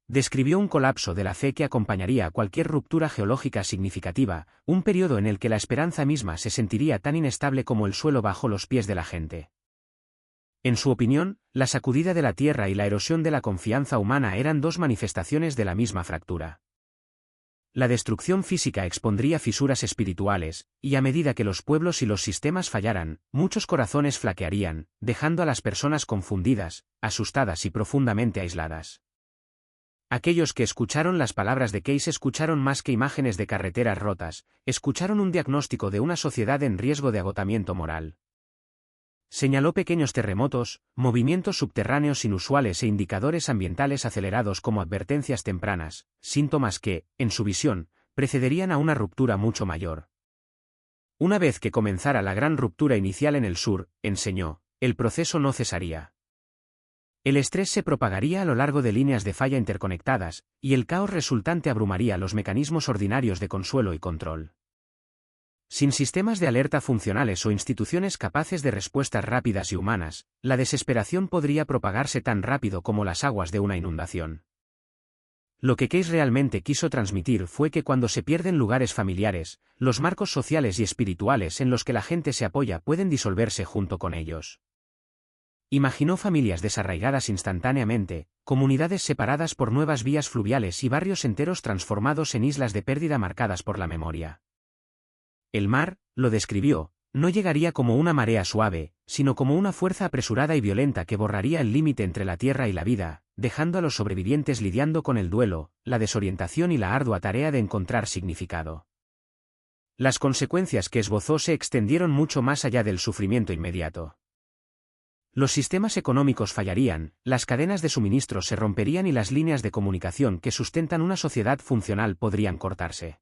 Describió un colapso de la fe que acompañaría a cualquier ruptura geológica significativa, un periodo en el que la esperanza misma se sentiría tan inestable como el suelo bajo los pies de la gente. En su opinión, la sacudida de la tierra y la erosión de la confianza humana eran dos manifestaciones de la misma fractura. La destrucción física expondría fisuras espirituales, y a medida que los pueblos y los sistemas fallaran, muchos corazones flaquearían, dejando a las personas confundidas, asustadas y profundamente aisladas. Aquellos que escucharon las palabras de Case escucharon más que imágenes de carreteras rotas, escucharon un diagnóstico de una sociedad en riesgo de agotamiento moral. Señaló pequeños terremotos, movimientos subterráneos inusuales e indicadores ambientales acelerados como advertencias tempranas, síntomas que, en su visión, precederían a una ruptura mucho mayor. Una vez que comenzara la gran ruptura inicial en el sur, enseñó, el proceso no cesaría. El estrés se propagaría a lo largo de líneas de falla interconectadas, y el caos resultante abrumaría los mecanismos ordinarios de consuelo y control. Sin sistemas de alerta funcionales o instituciones capaces de respuestas rápidas y humanas, la desesperación podría propagarse tan rápido como las aguas de una inundación. Lo que Case realmente quiso transmitir fue que cuando se pierden lugares familiares, los marcos sociales y espirituales en los que la gente se apoya pueden disolverse junto con ellos. Imaginó familias desarraigadas instantáneamente, comunidades separadas por nuevas vías fluviales y barrios enteros transformados en islas de pérdida marcadas por la memoria. El mar, lo describió, no llegaría como una marea suave, sino como una fuerza apresurada y violenta que borraría el límite entre la tierra y la vida, dejando a los sobrevivientes lidiando con el duelo, la desorientación y la ardua tarea de encontrar significado. Las consecuencias que esbozó se extendieron mucho más allá del sufrimiento inmediato. Los sistemas económicos fallarían, las cadenas de suministro se romperían y las líneas de comunicación que sustentan una sociedad funcional podrían cortarse.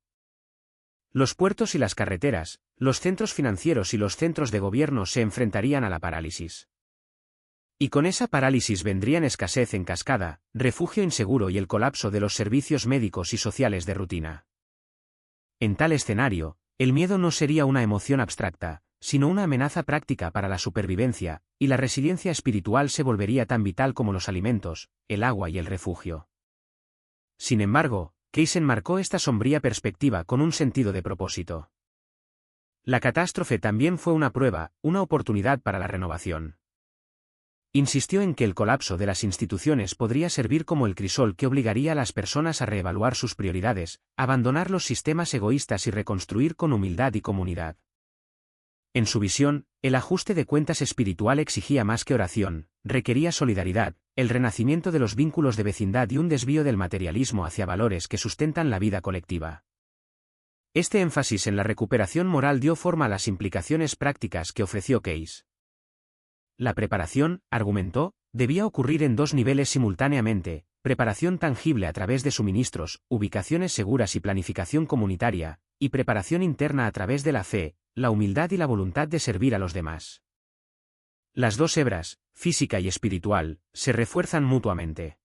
Los puertos y las carreteras, los centros financieros y los centros de gobierno se enfrentarían a la parálisis. Y con esa parálisis vendrían escasez en cascada, refugio inseguro y el colapso de los servicios médicos y sociales de rutina. En tal escenario, el miedo no sería una emoción abstracta, sino una amenaza práctica para la supervivencia, y la resiliencia espiritual se volvería tan vital como los alimentos, el agua y el refugio. Sin embargo, Case enmarcó esta sombría perspectiva con un sentido de propósito. La catástrofe también fue una prueba, una oportunidad para la renovación. Insistió en que el colapso de las instituciones podría servir como el crisol que obligaría a las personas a reevaluar sus prioridades, abandonar los sistemas egoístas y reconstruir con humildad y comunidad. En su visión, el ajuste de cuentas espiritual exigía más que oración, requería solidaridad, el renacimiento de los vínculos de vecindad y un desvío del materialismo hacia valores que sustentan la vida colectiva. Este énfasis en la recuperación moral dio forma a las implicaciones prácticas que ofreció Case. La preparación, argumentó, debía ocurrir en dos niveles simultáneamente: preparación tangible a través de suministros, ubicaciones seguras y planificación comunitaria, y preparación interna a través de la fe, la humildad y la voluntad de servir a los demás. Las dos hebras, física y espiritual, se refuerzan mutuamente.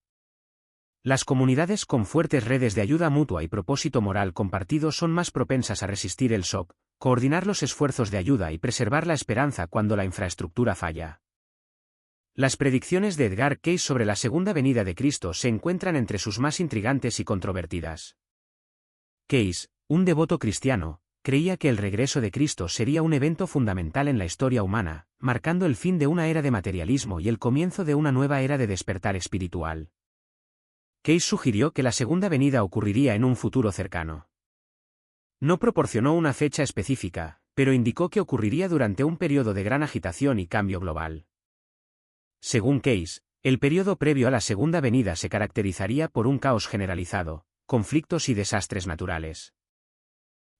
Las comunidades con fuertes redes de ayuda mutua y propósito moral compartido son más propensas a resistir el shock, coordinar los esfuerzos de ayuda y preservar la esperanza cuando la infraestructura falla. Las predicciones de Edgar Case sobre la segunda venida de Cristo se encuentran entre sus más intrigantes y controvertidas. Case, un devoto cristiano, creía que el regreso de Cristo sería un evento fundamental en la historia humana, marcando el fin de una era de materialismo y el comienzo de una nueva era de despertar espiritual. Case sugirió que la segunda venida ocurriría en un futuro cercano. No proporcionó una fecha específica, pero indicó que ocurriría durante un periodo de gran agitación y cambio global. Según Case, el periodo previo a la segunda venida se caracterizaría por un caos generalizado, conflictos y desastres naturales.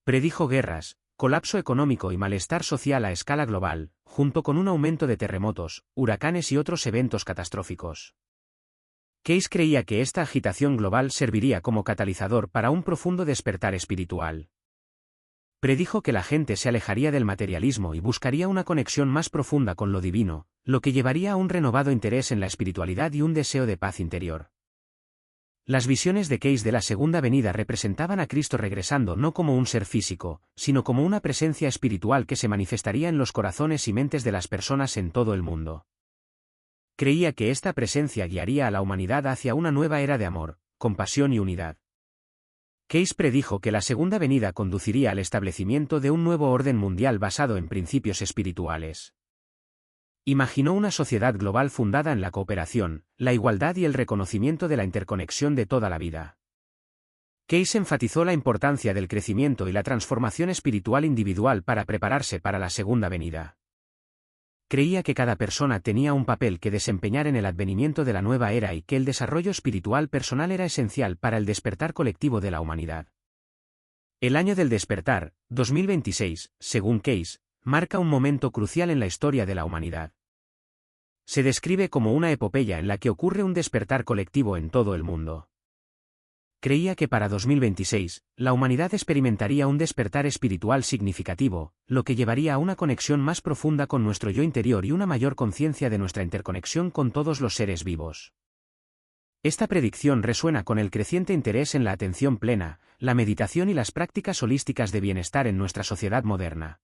Predijo guerras, colapso económico y malestar social a escala global, junto con un aumento de terremotos, huracanes y otros eventos catastróficos. Case creía que esta agitación global serviría como catalizador para un profundo despertar espiritual. Predijo que la gente se alejaría del materialismo y buscaría una conexión más profunda con lo divino, lo que llevaría a un renovado interés en la espiritualidad y un deseo de paz interior. Las visiones de Case de la segunda venida representaban a Cristo regresando no como un ser físico, sino como una presencia espiritual que se manifestaría en los corazones y mentes de las personas en todo el mundo. Creía que esta presencia guiaría a la humanidad hacia una nueva era de amor, compasión y unidad. Case predijo que la segunda venida conduciría al establecimiento de un nuevo orden mundial basado en principios espirituales. Imaginó una sociedad global fundada en la cooperación, la igualdad y el reconocimiento de la interconexión de toda la vida. Case enfatizó la importancia del crecimiento y la transformación espiritual individual para prepararse para la segunda venida. Creía que cada persona tenía un papel que desempeñar en el advenimiento de la nueva era y que el desarrollo espiritual personal era esencial para el despertar colectivo de la humanidad. El año del despertar, 2026, según Case, marca un momento crucial en la historia de la humanidad. Se describe como una epopeya en la que ocurre un despertar colectivo en todo el mundo. creía que para 2026, la humanidad experimentaría un despertar espiritual significativo, lo que llevaría a una conexión más profunda con nuestro yo interior y una mayor conciencia de nuestra interconexión con todos los seres vivos. Esta predicción resuena con el creciente interés en la atención plena, la meditación y las prácticas holísticas de bienestar en nuestra sociedad moderna.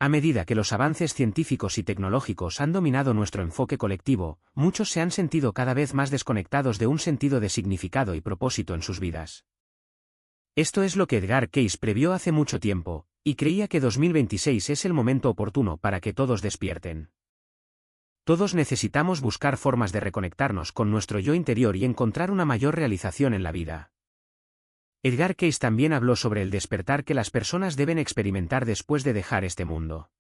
A medida que los avances científicos y tecnológicos han dominado nuestro enfoque colectivo, muchos se han sentido cada vez más desconectados de un sentido de significado y propósito en sus vidas. Esto es lo que Edgar Cayce previó hace mucho tiempo, y creía que 2026 es el momento oportuno para que todos despierten. Todos necesitamos buscar formas de reconectarnos con nuestro yo interior y encontrar una mayor realización en la vida. Edgar Cayce también habló sobre el despertar que las personas deben experimentar después de dejar este mundo.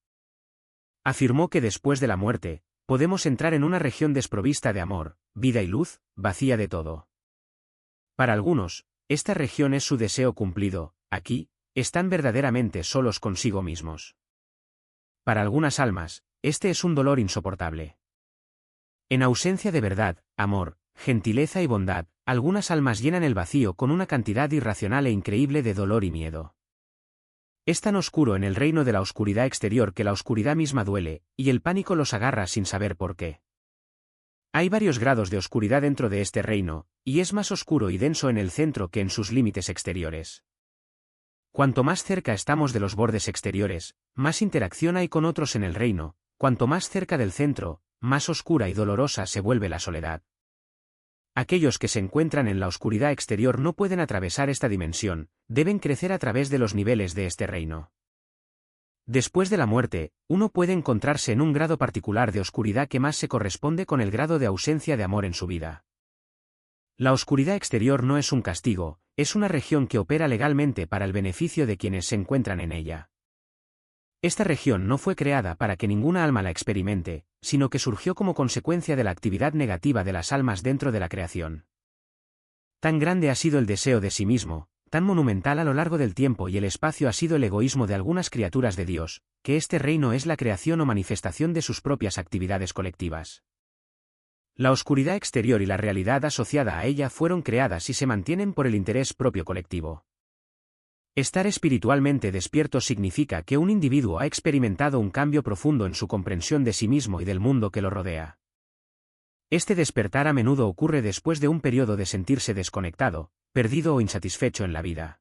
Afirmó que después de la muerte, podemos entrar en una región desprovista de amor, vida y luz, vacía de todo. Para algunos, esta región es su deseo cumplido, aquí, están verdaderamente solos consigo mismos. Para algunas almas, este es un dolor insoportable. En ausencia de verdad, amor, gentileza y bondad, algunas almas llenan el vacío con una cantidad irracional e increíble de dolor y miedo. Es tan oscuro en el reino de la oscuridad exterior que la oscuridad misma duele, y el pánico los agarra sin saber por qué. Hay varios grados de oscuridad dentro de este reino, y es más oscuro y denso en el centro que en sus límites exteriores. Cuanto más cerca estamos de los bordes exteriores, más interacción hay con otros en el reino, cuanto más cerca del centro, más oscura y dolorosa se vuelve la soledad. Aquellos que se encuentran en la oscuridad exterior no pueden atravesar esta dimensión, deben crecer a través de los niveles de este reino. Después de la muerte, uno puede encontrarse en un grado particular de oscuridad que más se corresponde con el grado de ausencia de amor en su vida. La oscuridad exterior no es un castigo, es una región que opera legalmente para el beneficio de quienes se encuentran en ella. Esta región no fue creada para que ninguna alma la experimente, sino que surgió como consecuencia de la actividad negativa de las almas dentro de la creación. Tan grande ha sido el deseo de sí mismo, tan monumental a lo largo del tiempo y el espacio ha sido el egoísmo de algunas criaturas de Dios, que este reino es la creación o manifestación de sus propias actividades colectivas. La oscuridad exterior y la realidad asociada a ella fueron creadas y se mantienen por el interés propio colectivo. Estar espiritualmente despierto significa que un individuo ha experimentado un cambio profundo en su comprensión de sí mismo y del mundo que lo rodea. Este despertar a menudo ocurre después de un periodo de sentirse desconectado, perdido o insatisfecho en la vida.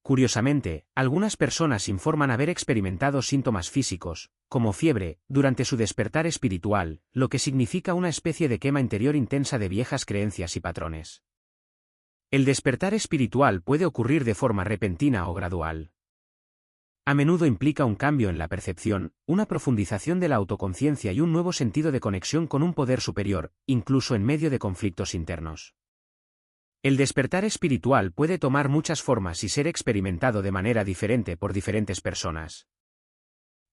Curiosamente, algunas personas informan haber experimentado síntomas físicos, como fiebre, durante su despertar espiritual, lo que significa una especie de quema interior intensa de viejas creencias y patrones. El despertar espiritual puede ocurrir de forma repentina o gradual. A menudo implica un cambio en la percepción, una profundización de la autoconciencia y un nuevo sentido de conexión con un poder superior, incluso en medio de conflictos internos. El despertar espiritual puede tomar muchas formas y ser experimentado de manera diferente por diferentes personas.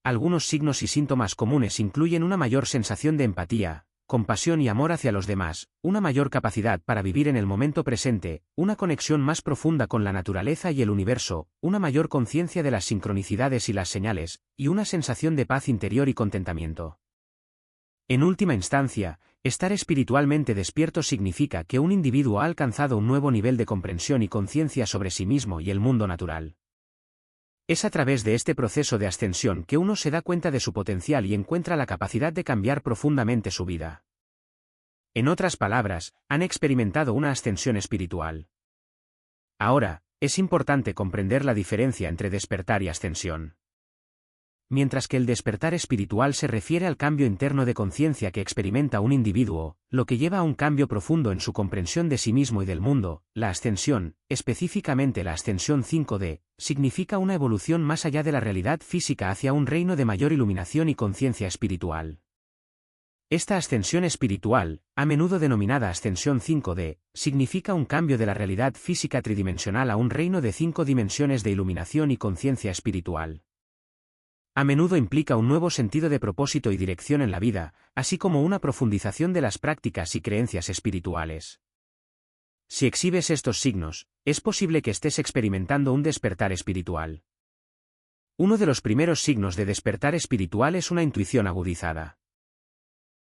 Algunos signos y síntomas comunes incluyen una mayor sensación de empatía, compasión y amor hacia los demás, una mayor capacidad para vivir en el momento presente, una conexión más profunda con la naturaleza y el universo, una mayor conciencia de las sincronicidades y las señales, y una sensación de paz interior y contentamiento. En última instancia, estar espiritualmente despierto significa que un individuo ha alcanzado un nuevo nivel de comprensión y conciencia sobre sí mismo y el mundo natural. Es a través de este proceso de ascensión que uno se da cuenta de su potencial y encuentra la capacidad de cambiar profundamente su vida. En otras palabras, han experimentado una ascensión espiritual. Ahora, es importante comprender la diferencia entre despertar y ascensión. Mientras que el despertar espiritual se refiere al cambio interno de conciencia que experimenta un individuo, lo que lleva a un cambio profundo en su comprensión de sí mismo y del mundo, la ascensión, específicamente la ascensión 5D, significa una evolución más allá de la realidad física hacia un reino de mayor iluminación y conciencia espiritual. Esta ascensión espiritual, a menudo denominada ascensión 5D, significa un cambio de la realidad física tridimensional a un reino de 5 dimensiones de iluminación y conciencia espiritual. A menudo implica un nuevo sentido de propósito y dirección en la vida, así como una profundización de las prácticas y creencias espirituales. Si exhibes estos signos, es posible que estés experimentando un despertar espiritual. Uno de los primeros signos de despertar espiritual es una intuición agudizada.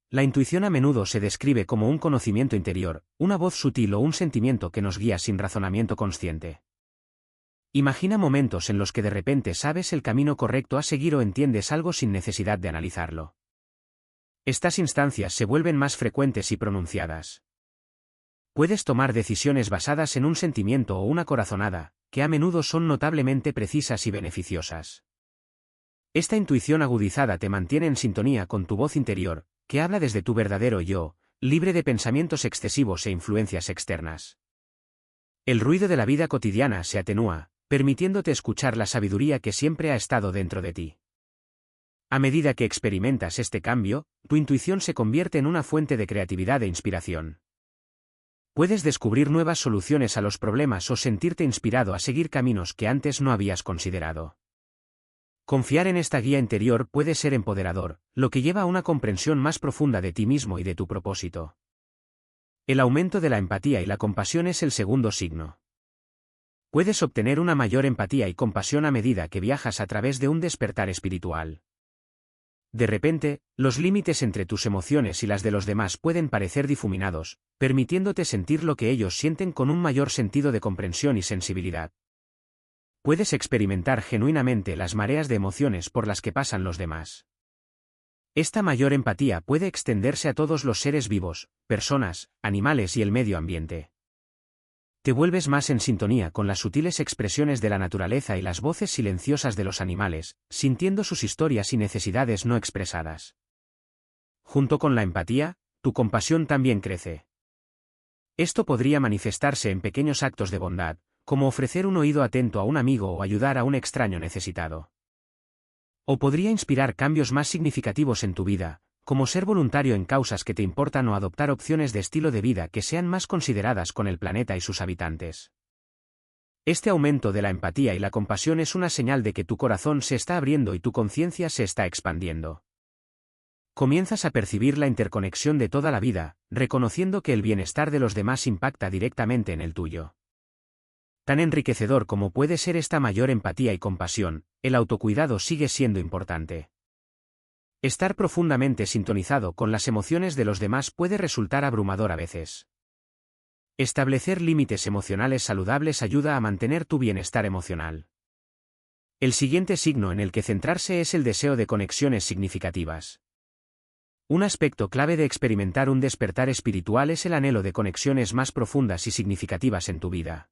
La intuición a menudo se describe como un conocimiento interior, una voz sutil o un sentimiento que nos guía sin razonamiento consciente. Imagina momentos en los que de repente sabes el camino correcto a seguir o entiendes algo sin necesidad de analizarlo. Estas instancias se vuelven más frecuentes y pronunciadas. Puedes tomar decisiones basadas en un sentimiento o una corazonada, que a menudo son notablemente precisas y beneficiosas. Esta intuición agudizada te mantiene en sintonía con tu voz interior, que habla desde tu verdadero yo, libre de pensamientos excesivos e influencias externas. El ruido de la vida cotidiana se atenúa, permitiéndote escuchar la sabiduría que siempre ha estado dentro de ti. A medida que experimentas este cambio, tu intuición se convierte en una fuente de creatividad e inspiración. Puedes descubrir nuevas soluciones a los problemas o sentirte inspirado a seguir caminos que antes no habías considerado. Confiar en esta guía interior puede ser empoderador, lo que lleva a una comprensión más profunda de ti mismo y de tu propósito. El aumento de la empatía y la compasión es el segundo signo. Puedes obtener una mayor empatía y compasión a medida que viajas a través de un despertar espiritual. De repente, los límites entre tus emociones y las de los demás pueden parecer difuminados, permitiéndote sentir lo que ellos sienten con un mayor sentido de comprensión y sensibilidad. Puedes experimentar genuinamente las mareas de emociones por las que pasan los demás. Esta mayor empatía puede extenderse a todos los seres vivos, personas, animales y el medio ambiente. Te vuelves más en sintonía con las sutiles expresiones de la naturaleza y las voces silenciosas de los animales, sintiendo sus historias y necesidades no expresadas. Junto con la empatía, tu compasión también crece. Esto podría manifestarse en pequeños actos de bondad, como ofrecer un oído atento a un amigo o ayudar a un extraño necesitado. O podría inspirar cambios más significativos en tu vida, como ser voluntario en causas que te importan o adoptar opciones de estilo de vida que sean más consideradas con el planeta y sus habitantes. Este aumento de la empatía y la compasión es una señal de que tu corazón se está abriendo y tu conciencia se está expandiendo. Comienzas a percibir la interconexión de toda la vida, reconociendo que el bienestar de los demás impacta directamente en el tuyo. Tan enriquecedor como puede ser esta mayor empatía y compasión, el autocuidado sigue siendo importante. Estar profundamente sintonizado con las emociones de los demás puede resultar abrumador a veces. Establecer límites emocionales saludables ayuda a mantener tu bienestar emocional. El siguiente signo en el que centrarse es el deseo de conexiones significativas. Un aspecto clave de experimentar un despertar espiritual es el anhelo de conexiones más profundas y significativas en tu vida.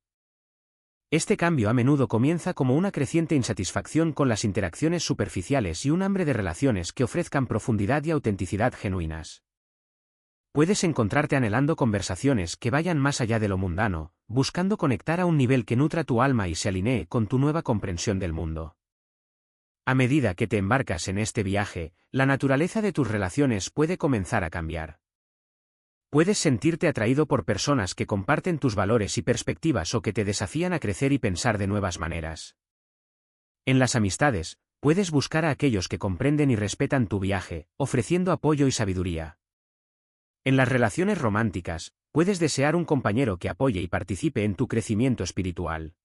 Este cambio a menudo comienza como una creciente insatisfacción con las interacciones superficiales y un hambre de relaciones que ofrezcan profundidad y autenticidad genuinas. Puedes encontrarte anhelando conversaciones que vayan más allá de lo mundano, buscando conectar a un nivel que nutra tu alma y se alinee con tu nueva comprensión del mundo. A medida que te embarcas en este viaje, la naturaleza de tus relaciones puede comenzar a cambiar. Puedes sentirte atraído por personas que comparten tus valores y perspectivas o que te desafían a crecer y pensar de nuevas maneras. En las amistades, puedes buscar a aquellos que comprenden y respetan tu viaje, ofreciendo apoyo y sabiduría. En las relaciones románticas, puedes desear un compañero que apoye y participe en tu crecimiento espiritual.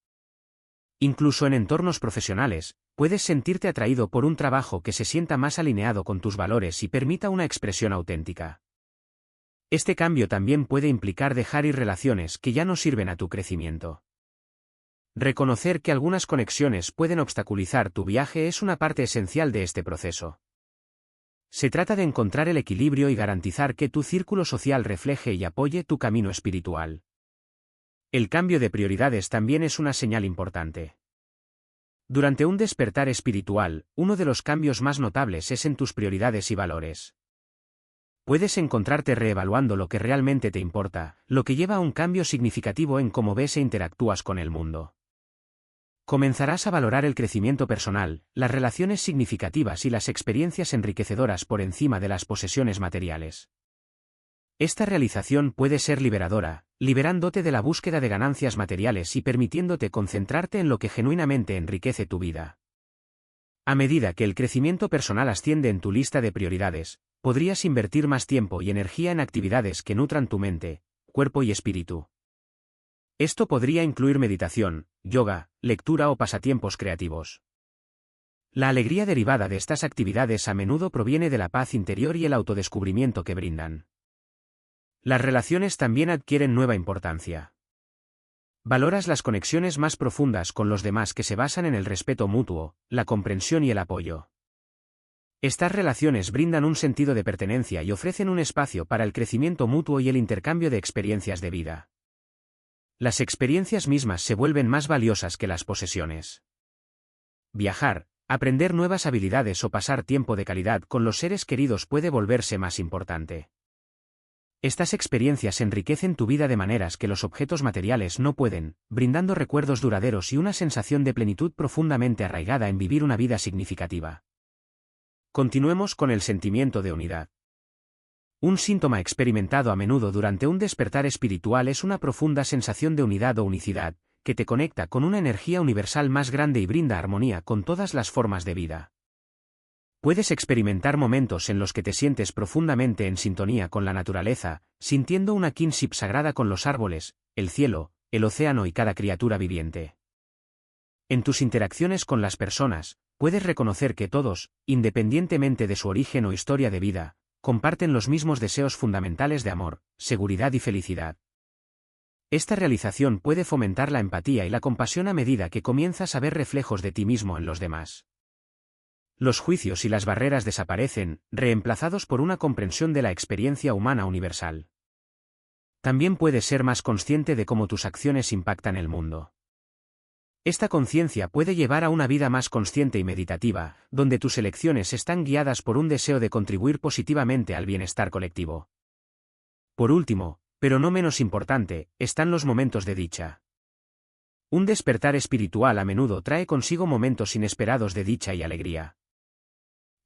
Incluso en entornos profesionales, puedes sentirte atraído por un trabajo que se sienta más alineado con tus valores y permita una expresión auténtica. Este cambio también puede implicar dejar ir relaciones que ya no sirven a tu crecimiento. Reconocer que algunas conexiones pueden obstaculizar tu viaje es una parte esencial de este proceso. Se trata de encontrar el equilibrio y garantizar que tu círculo social refleje y apoye tu camino espiritual. El cambio de prioridades también es una señal importante. Durante un despertar espiritual, uno de los cambios más notables es en tus prioridades y valores. Puedes encontrarte reevaluando lo que realmente te importa, lo que lleva a un cambio significativo en cómo ves e interactúas con el mundo. Comenzarás a valorar el crecimiento personal, las relaciones significativas y las experiencias enriquecedoras por encima de las posesiones materiales. Esta realización puede ser liberadora, liberándote de la búsqueda de ganancias materiales y permitiéndote concentrarte en lo que genuinamente enriquece tu vida. A medida que el crecimiento personal asciende en tu lista de prioridades, podrías invertir más tiempo y energía en actividades que nutran tu mente, cuerpo y espíritu. Esto podría incluir meditación, yoga, lectura o pasatiempos creativos. La alegría derivada de estas actividades a menudo proviene de la paz interior y el autodescubrimiento que brindan. Las relaciones también adquieren nueva importancia. Valoras las conexiones más profundas con los demás que se basan en el respeto mutuo, la comprensión y el apoyo. Estas relaciones brindan un sentido de pertenencia y ofrecen un espacio para el crecimiento mutuo y el intercambio de experiencias de vida. Las experiencias mismas se vuelven más valiosas que las posesiones. Viajar, aprender nuevas habilidades o pasar tiempo de calidad con los seres queridos puede volverse más importante. Estas experiencias enriquecen tu vida de maneras que los objetos materiales no pueden, brindando recuerdos duraderos y una sensación de plenitud profundamente arraigada en vivir una vida significativa. Continuemos con el sentimiento de unidad. Un síntoma experimentado a menudo durante un despertar espiritual es una profunda sensación de unidad o unicidad, que te conecta con una energía universal más grande y brinda armonía con todas las formas de vida. Puedes experimentar momentos en los que te sientes profundamente en sintonía con la naturaleza, sintiendo una kinship sagrada con los árboles, el cielo, el océano y cada criatura viviente. En tus interacciones con las personas, puedes reconocer que todos, independientemente de su origen o historia de vida, comparten los mismos deseos fundamentales de amor, seguridad y felicidad. Esta realización puede fomentar la empatía y la compasión a medida que comienzas a ver reflejos de ti mismo en los demás. Los juicios y las barreras desaparecen, reemplazados por una comprensión de la experiencia humana universal. También puedes ser más consciente de cómo tus acciones impactan el mundo. Esta conciencia puede llevar a una vida más consciente y meditativa, donde tus elecciones están guiadas por un deseo de contribuir positivamente al bienestar colectivo. Por último, pero no menos importante, están los momentos de dicha. Un despertar espiritual a menudo trae consigo momentos inesperados de dicha y alegría.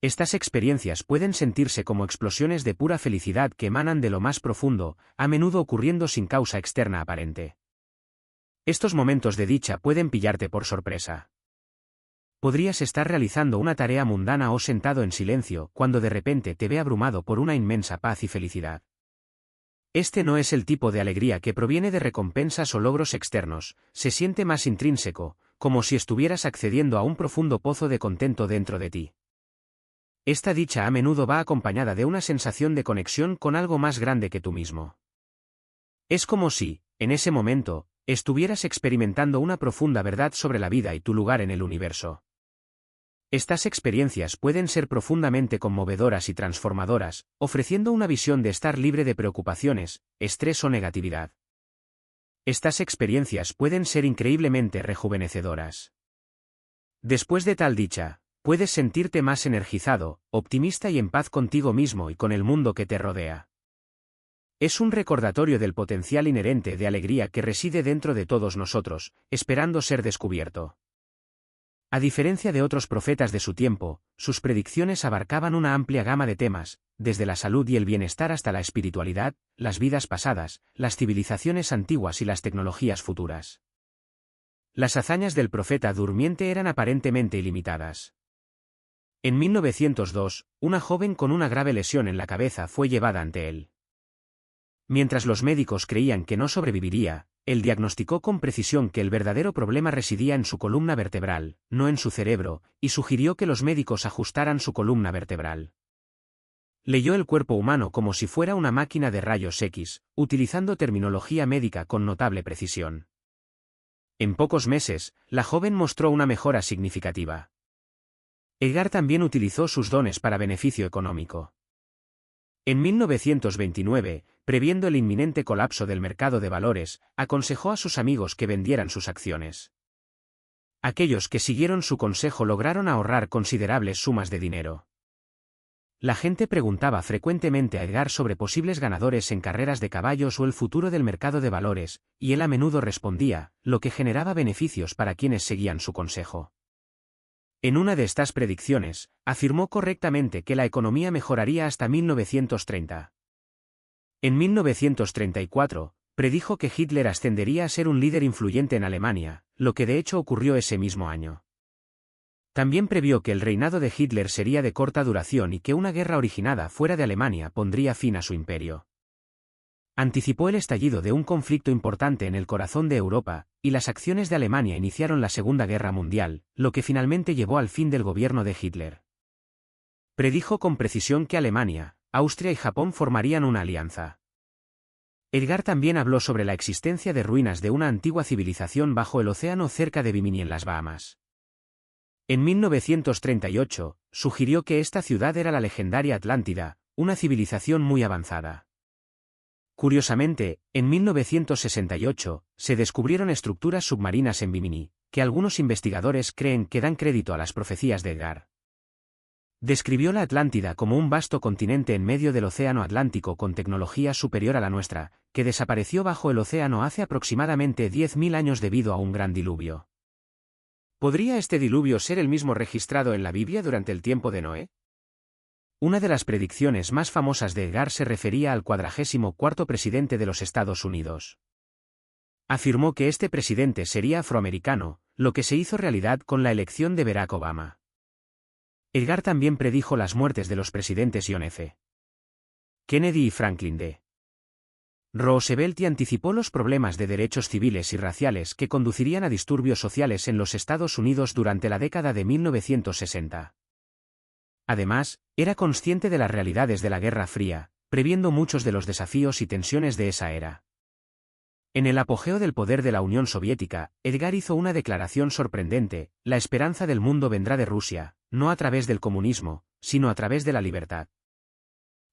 Estas experiencias pueden sentirse como explosiones de pura felicidad que emanan de lo más profundo, a menudo ocurriendo sin causa externa aparente. Estos momentos de dicha pueden pillarte por sorpresa. Podrías estar realizando una tarea mundana o sentado en silencio cuando de repente te ve abrumado por una inmensa paz y felicidad. Este no es el tipo de alegría que proviene de recompensas o logros externos, se siente más intrínseco, como si estuvieras accediendo a un profundo pozo de contento dentro de ti. Esta dicha a menudo va acompañada de una sensación de conexión con algo más grande que tú mismo. Es como si, en ese momento, estuvieras experimentando una profunda verdad sobre la vida y tu lugar en el universo. Estas experiencias pueden ser profundamente conmovedoras y transformadoras, ofreciendo una visión de estar libre de preocupaciones, estrés o negatividad. Estas experiencias pueden ser increíblemente rejuvenecedoras. Después de tal dicha, puedes sentirte más energizado, optimista y en paz contigo mismo y con el mundo que te rodea. Es un recordatorio del potencial inherente de alegría que reside dentro de todos nosotros, esperando ser descubierto. A diferencia de otros profetas de su tiempo, sus predicciones abarcaban una amplia gama de temas, desde la salud y el bienestar hasta la espiritualidad, las vidas pasadas, las civilizaciones antiguas y las tecnologías futuras. Las hazañas del profeta durmiente eran aparentemente ilimitadas. En 1902, una joven con una grave lesión en la cabeza fue llevada ante él. Mientras los médicos creían que no sobreviviría, él diagnosticó con precisión que el verdadero problema residía en su columna vertebral, no en su cerebro, y sugirió que los médicos ajustaran su columna vertebral. Leyó el cuerpo humano como si fuera una máquina de rayos X, utilizando terminología médica con notable precisión. En pocos meses, la joven mostró una mejora significativa. Edgar también utilizó sus dones para beneficio económico. En 1929, previendo el inminente colapso del mercado de valores, aconsejó a sus amigos que vendieran sus acciones. Aquellos que siguieron su consejo lograron ahorrar considerables sumas de dinero. La gente preguntaba frecuentemente a Edgar sobre posibles ganadores en carreras de caballos o el futuro del mercado de valores, y él a menudo respondía, lo que generaba beneficios para quienes seguían su consejo. En una de estas predicciones, afirmó correctamente que la economía mejoraría hasta 1930. En 1934, predijo que Hitler ascendería a ser un líder influyente en Alemania, lo que de hecho ocurrió ese mismo año. También previó que el reinado de Hitler sería de corta duración y que una guerra originada fuera de Alemania pondría fin a su imperio. Anticipó el estallido de un conflicto importante en el corazón de Europa, y las acciones de Alemania iniciaron la Segunda Guerra Mundial, lo que finalmente llevó al fin del gobierno de Hitler. Predijo con precisión que Alemania, Austria y Japón formarían una alianza. Edgar también habló sobre la existencia de ruinas de una antigua civilización bajo el océano cerca de Bimini en las Bahamas. En 1938, sugirió que esta ciudad era la legendaria Atlántida, una civilización muy avanzada. Curiosamente, en 1968, se descubrieron estructuras submarinas en Bimini, que algunos investigadores creen que dan crédito a las profecías de Edgar. Describió la Atlántida como un vasto continente en medio del océano Atlántico con tecnología superior a la nuestra, que desapareció bajo el océano hace aproximadamente 10.000 años debido a un gran diluvio. ¿Podría este diluvio ser el mismo registrado en la Biblia durante el tiempo de Noé? Una de las predicciones más famosas de Edgar se refería al 44º presidente de los Estados Unidos. Afirmó que este presidente sería afroamericano, lo que se hizo realidad con la elección de Barack Obama. Edgar también predijo las muertes de los presidentes John F. Kennedy y Franklin D. Roosevelt y anticipó los problemas de derechos civiles y raciales que conducirían a disturbios sociales en los Estados Unidos durante la década de 1960. Además, era consciente de las realidades de la Guerra Fría, previendo muchos de los desafíos y tensiones de esa era. En el apogeo del poder de la Unión Soviética, Edgar hizo una declaración sorprendente: la esperanza del mundo vendrá de Rusia, no a través del comunismo, sino a través de la libertad.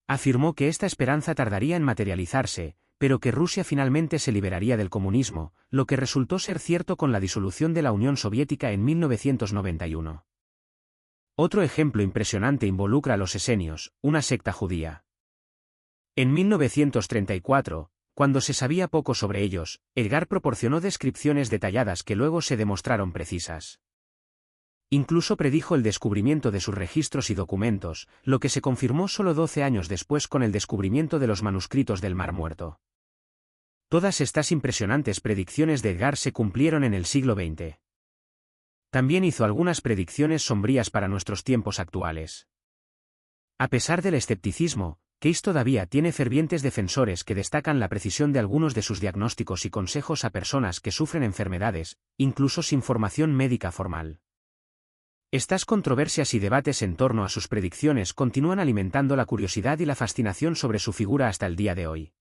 Afirmó que esta esperanza tardaría en materializarse, pero que Rusia finalmente se liberaría del comunismo, lo que resultó ser cierto con la disolución de la Unión Soviética en 1991. Otro ejemplo impresionante involucra a los esenios, una secta judía. En 1934, cuando se sabía poco sobre ellos, Edgar proporcionó descripciones detalladas que luego se demostraron precisas. Incluso predijo el descubrimiento de sus registros y documentos, lo que se confirmó solo 12 años después con el descubrimiento de los manuscritos del Mar Muerto. Todas estas impresionantes predicciones de Edgar se cumplieron en el siglo XX. También hizo algunas predicciones sombrías para nuestros tiempos actuales. A pesar del escepticismo, Case todavía tiene fervientes defensores que destacan la precisión de algunos de sus diagnósticos y consejos a personas que sufren enfermedades, incluso sin formación médica formal. Estas controversias y debates en torno a sus predicciones continúan alimentando la curiosidad y la fascinación sobre su figura hasta el día de hoy.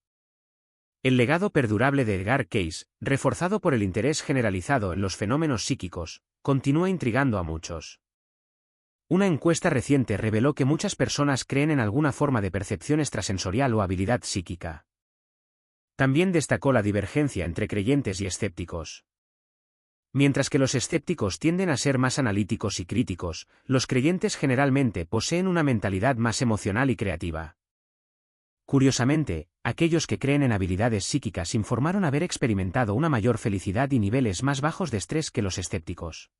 El legado perdurable de Edgar Cayce, reforzado por el interés generalizado en los fenómenos psíquicos, continúa intrigando a muchos. Una encuesta reciente reveló que muchas personas creen en alguna forma de percepción extrasensorial o habilidad psíquica. También destacó la divergencia entre creyentes y escépticos. Mientras que los escépticos tienden a ser más analíticos y críticos, los creyentes generalmente poseen una mentalidad más emocional y creativa. Curiosamente, aquellos que creen en habilidades psíquicas informaron haber experimentado una mayor felicidad y niveles más bajos de estrés que los escépticos.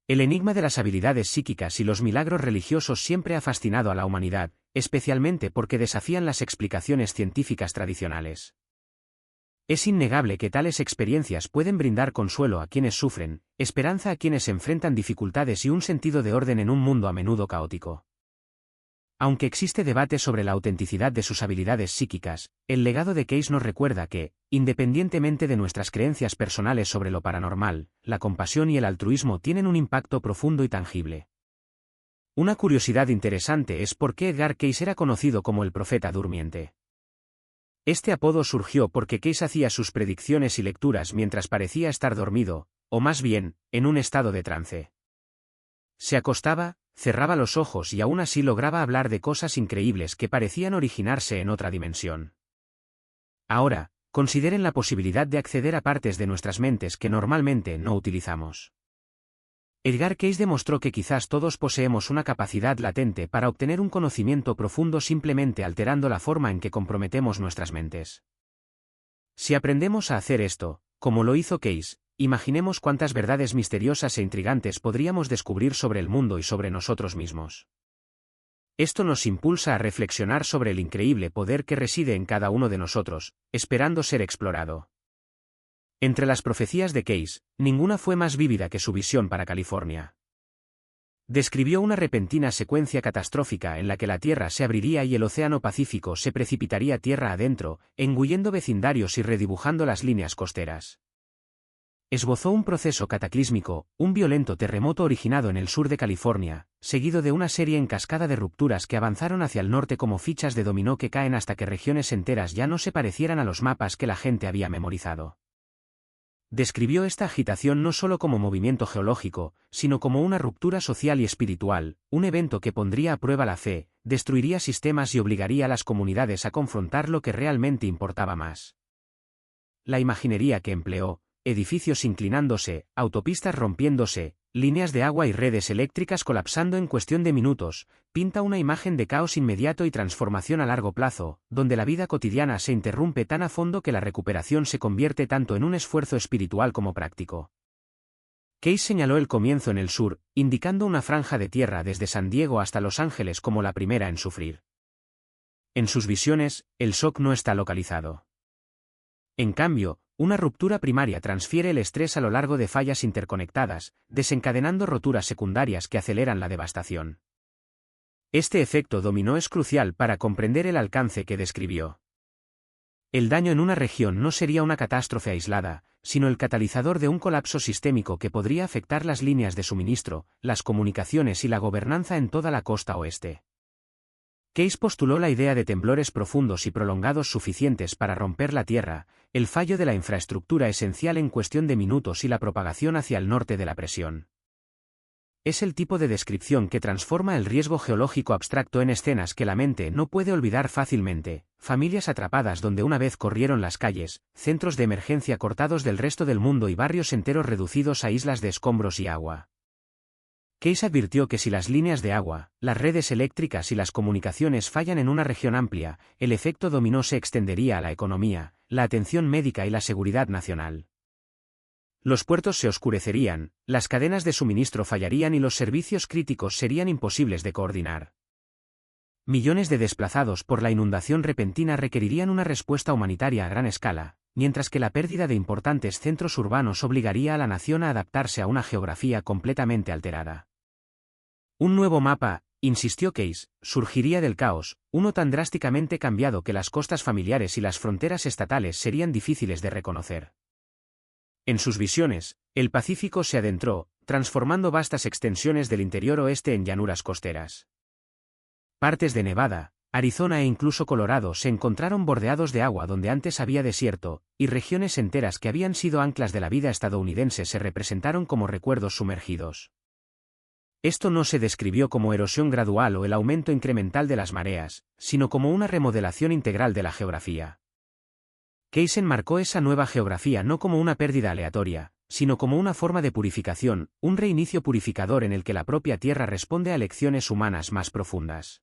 El enigma de las habilidades psíquicas y los milagros religiosos siempre ha fascinado a la humanidad, especialmente porque desafían las explicaciones científicas tradicionales. Es innegable que tales experiencias pueden brindar consuelo a quienes sufren, esperanza a quienes enfrentan dificultades y un sentido de orden en un mundo a menudo caótico. Aunque existe debate sobre la autenticidad de sus habilidades psíquicas, el legado de Cayce nos recuerda que, independientemente de nuestras creencias personales sobre lo paranormal, la compasión y el altruismo tienen un impacto profundo y tangible. Una curiosidad interesante es por qué Edgar Cayce era conocido como el profeta durmiente. Este apodo surgió porque Cayce hacía sus predicciones y lecturas mientras parecía estar dormido, o más bien, en un estado de trance. Se acostaba, cerraba los ojos y aún así lograba hablar de cosas increíbles que parecían originarse en otra dimensión. Ahora, consideren la posibilidad de acceder a partes de nuestras mentes que normalmente no utilizamos. Edgar Cayce demostró que quizás todos poseemos una capacidad latente para obtener un conocimiento profundo simplemente alterando la forma en que comprometemos nuestras mentes. Si aprendemos a hacer esto, como lo hizo Cayce, imaginemos cuántas verdades misteriosas e intrigantes podríamos descubrir sobre el mundo y sobre nosotros mismos. Esto nos impulsa a reflexionar sobre el increíble poder que reside en cada uno de nosotros, esperando ser explorado. Entre las profecías de Cayce, ninguna fue más vívida que su visión para California. Describió una repentina secuencia catastrófica en la que la Tierra se abriría y el Océano Pacífico se precipitaría tierra adentro, engullendo vecindarios y redibujando las líneas costeras. Esbozó un proceso cataclísmico, un violento terremoto originado en el sur de California, seguido de una serie en cascada de rupturas que avanzaron hacia el norte como fichas de dominó que caen hasta que regiones enteras ya no se parecieran a los mapas que la gente había memorizado. Describió esta agitación no solo como movimiento geológico, sino como una ruptura social y espiritual, un evento que pondría a prueba la fe, destruiría sistemas y obligaría a las comunidades a confrontar lo que realmente importaba más. La imaginería que empleó, edificios inclinándose, autopistas rompiéndose, líneas de agua y redes eléctricas colapsando en cuestión de minutos, pinta una imagen de caos inmediato y transformación a largo plazo, donde la vida cotidiana se interrumpe tan a fondo que la recuperación se convierte tanto en un esfuerzo espiritual como práctico. Case señaló el comienzo en el sur, indicando una franja de tierra desde San Diego hasta Los Ángeles como la primera en sufrir. En sus visiones, el shock no está localizado. En cambio, una ruptura primaria transfiere el estrés a lo largo de fallas interconectadas, desencadenando roturas secundarias que aceleran la devastación. Este efecto dominó es crucial para comprender el alcance que describió. El daño en una región no sería una catástrofe aislada, sino el catalizador de un colapso sistémico que podría afectar las líneas de suministro, las comunicaciones y la gobernanza en toda la costa oeste. Case postuló la idea de temblores profundos y prolongados suficientes para romper la Tierra, el fallo de la infraestructura esencial en cuestión de minutos y la propagación hacia el norte de la presión. Es el tipo de descripción que transforma el riesgo geológico abstracto en escenas que la mente no puede olvidar fácilmente, familias atrapadas donde una vez corrieron las calles, centros de emergencia cortados del resto del mundo y barrios enteros reducidos a islas de escombros y agua. Case advirtió que si las líneas de agua, las redes eléctricas y las comunicaciones fallan en una región amplia, el efecto dominó se extendería a la economía, la atención médica y la seguridad nacional. Los puertos se oscurecerían, las cadenas de suministro fallarían y los servicios críticos serían imposibles de coordinar. Millones de desplazados por la inundación repentina requerirían una respuesta humanitaria a gran escala, mientras que la pérdida de importantes centros urbanos obligaría a la nación a adaptarse a una geografía completamente alterada. Un nuevo mapa, insistió Case, surgiría del caos, uno tan drásticamente cambiado que las costas familiares y las fronteras estatales serían difíciles de reconocer. En sus visiones, el Pacífico se adentró, transformando vastas extensiones del interior oeste en llanuras costeras. Partes de Nevada, Arizona e incluso Colorado se encontraron bordeados de agua donde antes había desierto, y regiones enteras que habían sido anclas de la vida estadounidense se representaron como recuerdos sumergidos. Esto no se describió como erosión gradual o el aumento incremental de las mareas, sino como una remodelación integral de la geografía. Case enmarcó esa nueva geografía no como una pérdida aleatoria, sino como una forma de purificación, un reinicio purificador en el que la propia Tierra responde a lecciones humanas más profundas.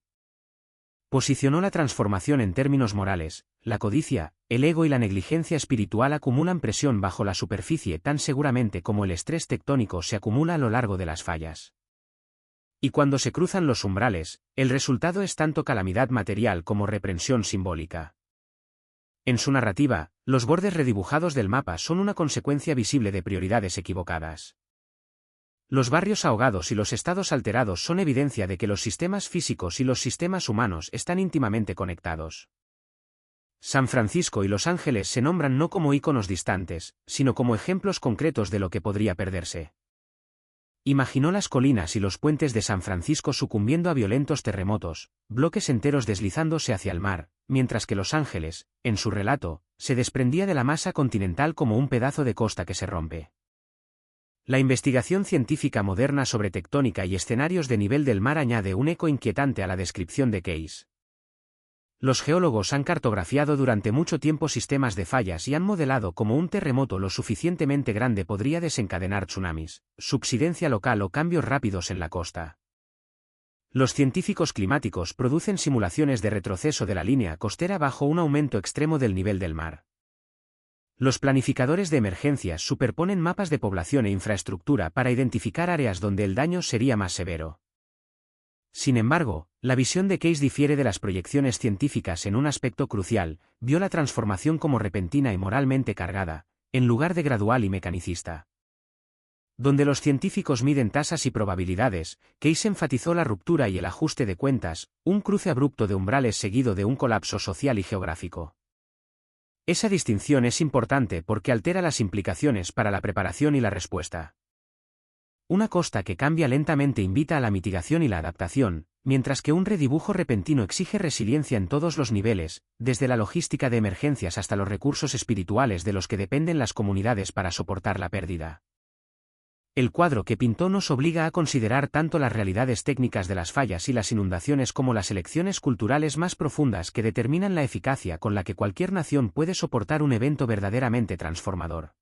Posicionó la transformación en términos morales, la codicia, el ego y la negligencia espiritual acumulan presión bajo la superficie tan seguramente como el estrés tectónico se acumula a lo largo de las fallas. Y cuando se cruzan los umbrales, el resultado es tanto calamidad material como reprensión simbólica. En su narrativa, los bordes redibujados del mapa son una consecuencia visible de prioridades equivocadas. Los barrios ahogados y los estados alterados son evidencia de que los sistemas físicos y los sistemas humanos están íntimamente conectados. San Francisco y Los Ángeles se nombran no como íconos distantes, sino como ejemplos concretos de lo que podría perderse. Imaginó las colinas y los puentes de San Francisco sucumbiendo a violentos terremotos, bloques enteros deslizándose hacia el mar, mientras que Los Ángeles, en su relato, se desprendía de la masa continental como un pedazo de costa que se rompe. La investigación científica moderna sobre tectónica y escenarios de nivel del mar añade un eco inquietante a la descripción de Case. Los geólogos han cartografiado durante mucho tiempo sistemas de fallas y han modelado cómo un terremoto lo suficientemente grande podría desencadenar tsunamis, subsidencia local o cambios rápidos en la costa. Los científicos climáticos producen simulaciones de retroceso de la línea costera bajo un aumento extremo del nivel del mar. Los planificadores de emergencias superponen mapas de población e infraestructura para identificar áreas donde el daño sería más severo. Sin embargo, la visión de Case difiere de las proyecciones científicas en un aspecto crucial, vio la transformación como repentina y moralmente cargada, en lugar de gradual y mecanicista. Donde los científicos miden tasas y probabilidades, Case enfatizó la ruptura y el ajuste de cuentas, un cruce abrupto de umbrales seguido de un colapso social y geográfico. Esa distinción es importante porque altera las implicaciones para la preparación y la respuesta. Una costa que cambia lentamente invita a la mitigación y la adaptación, mientras que un redibujo repentino exige resiliencia en todos los niveles, desde la logística de emergencias hasta los recursos espirituales de los que dependen las comunidades para soportar la pérdida. El cuadro que pintó nos obliga a considerar tanto las realidades técnicas de las fallas y las inundaciones como las elecciones culturales más profundas que determinan la eficacia con la que cualquier nación puede soportar un evento verdaderamente transformador.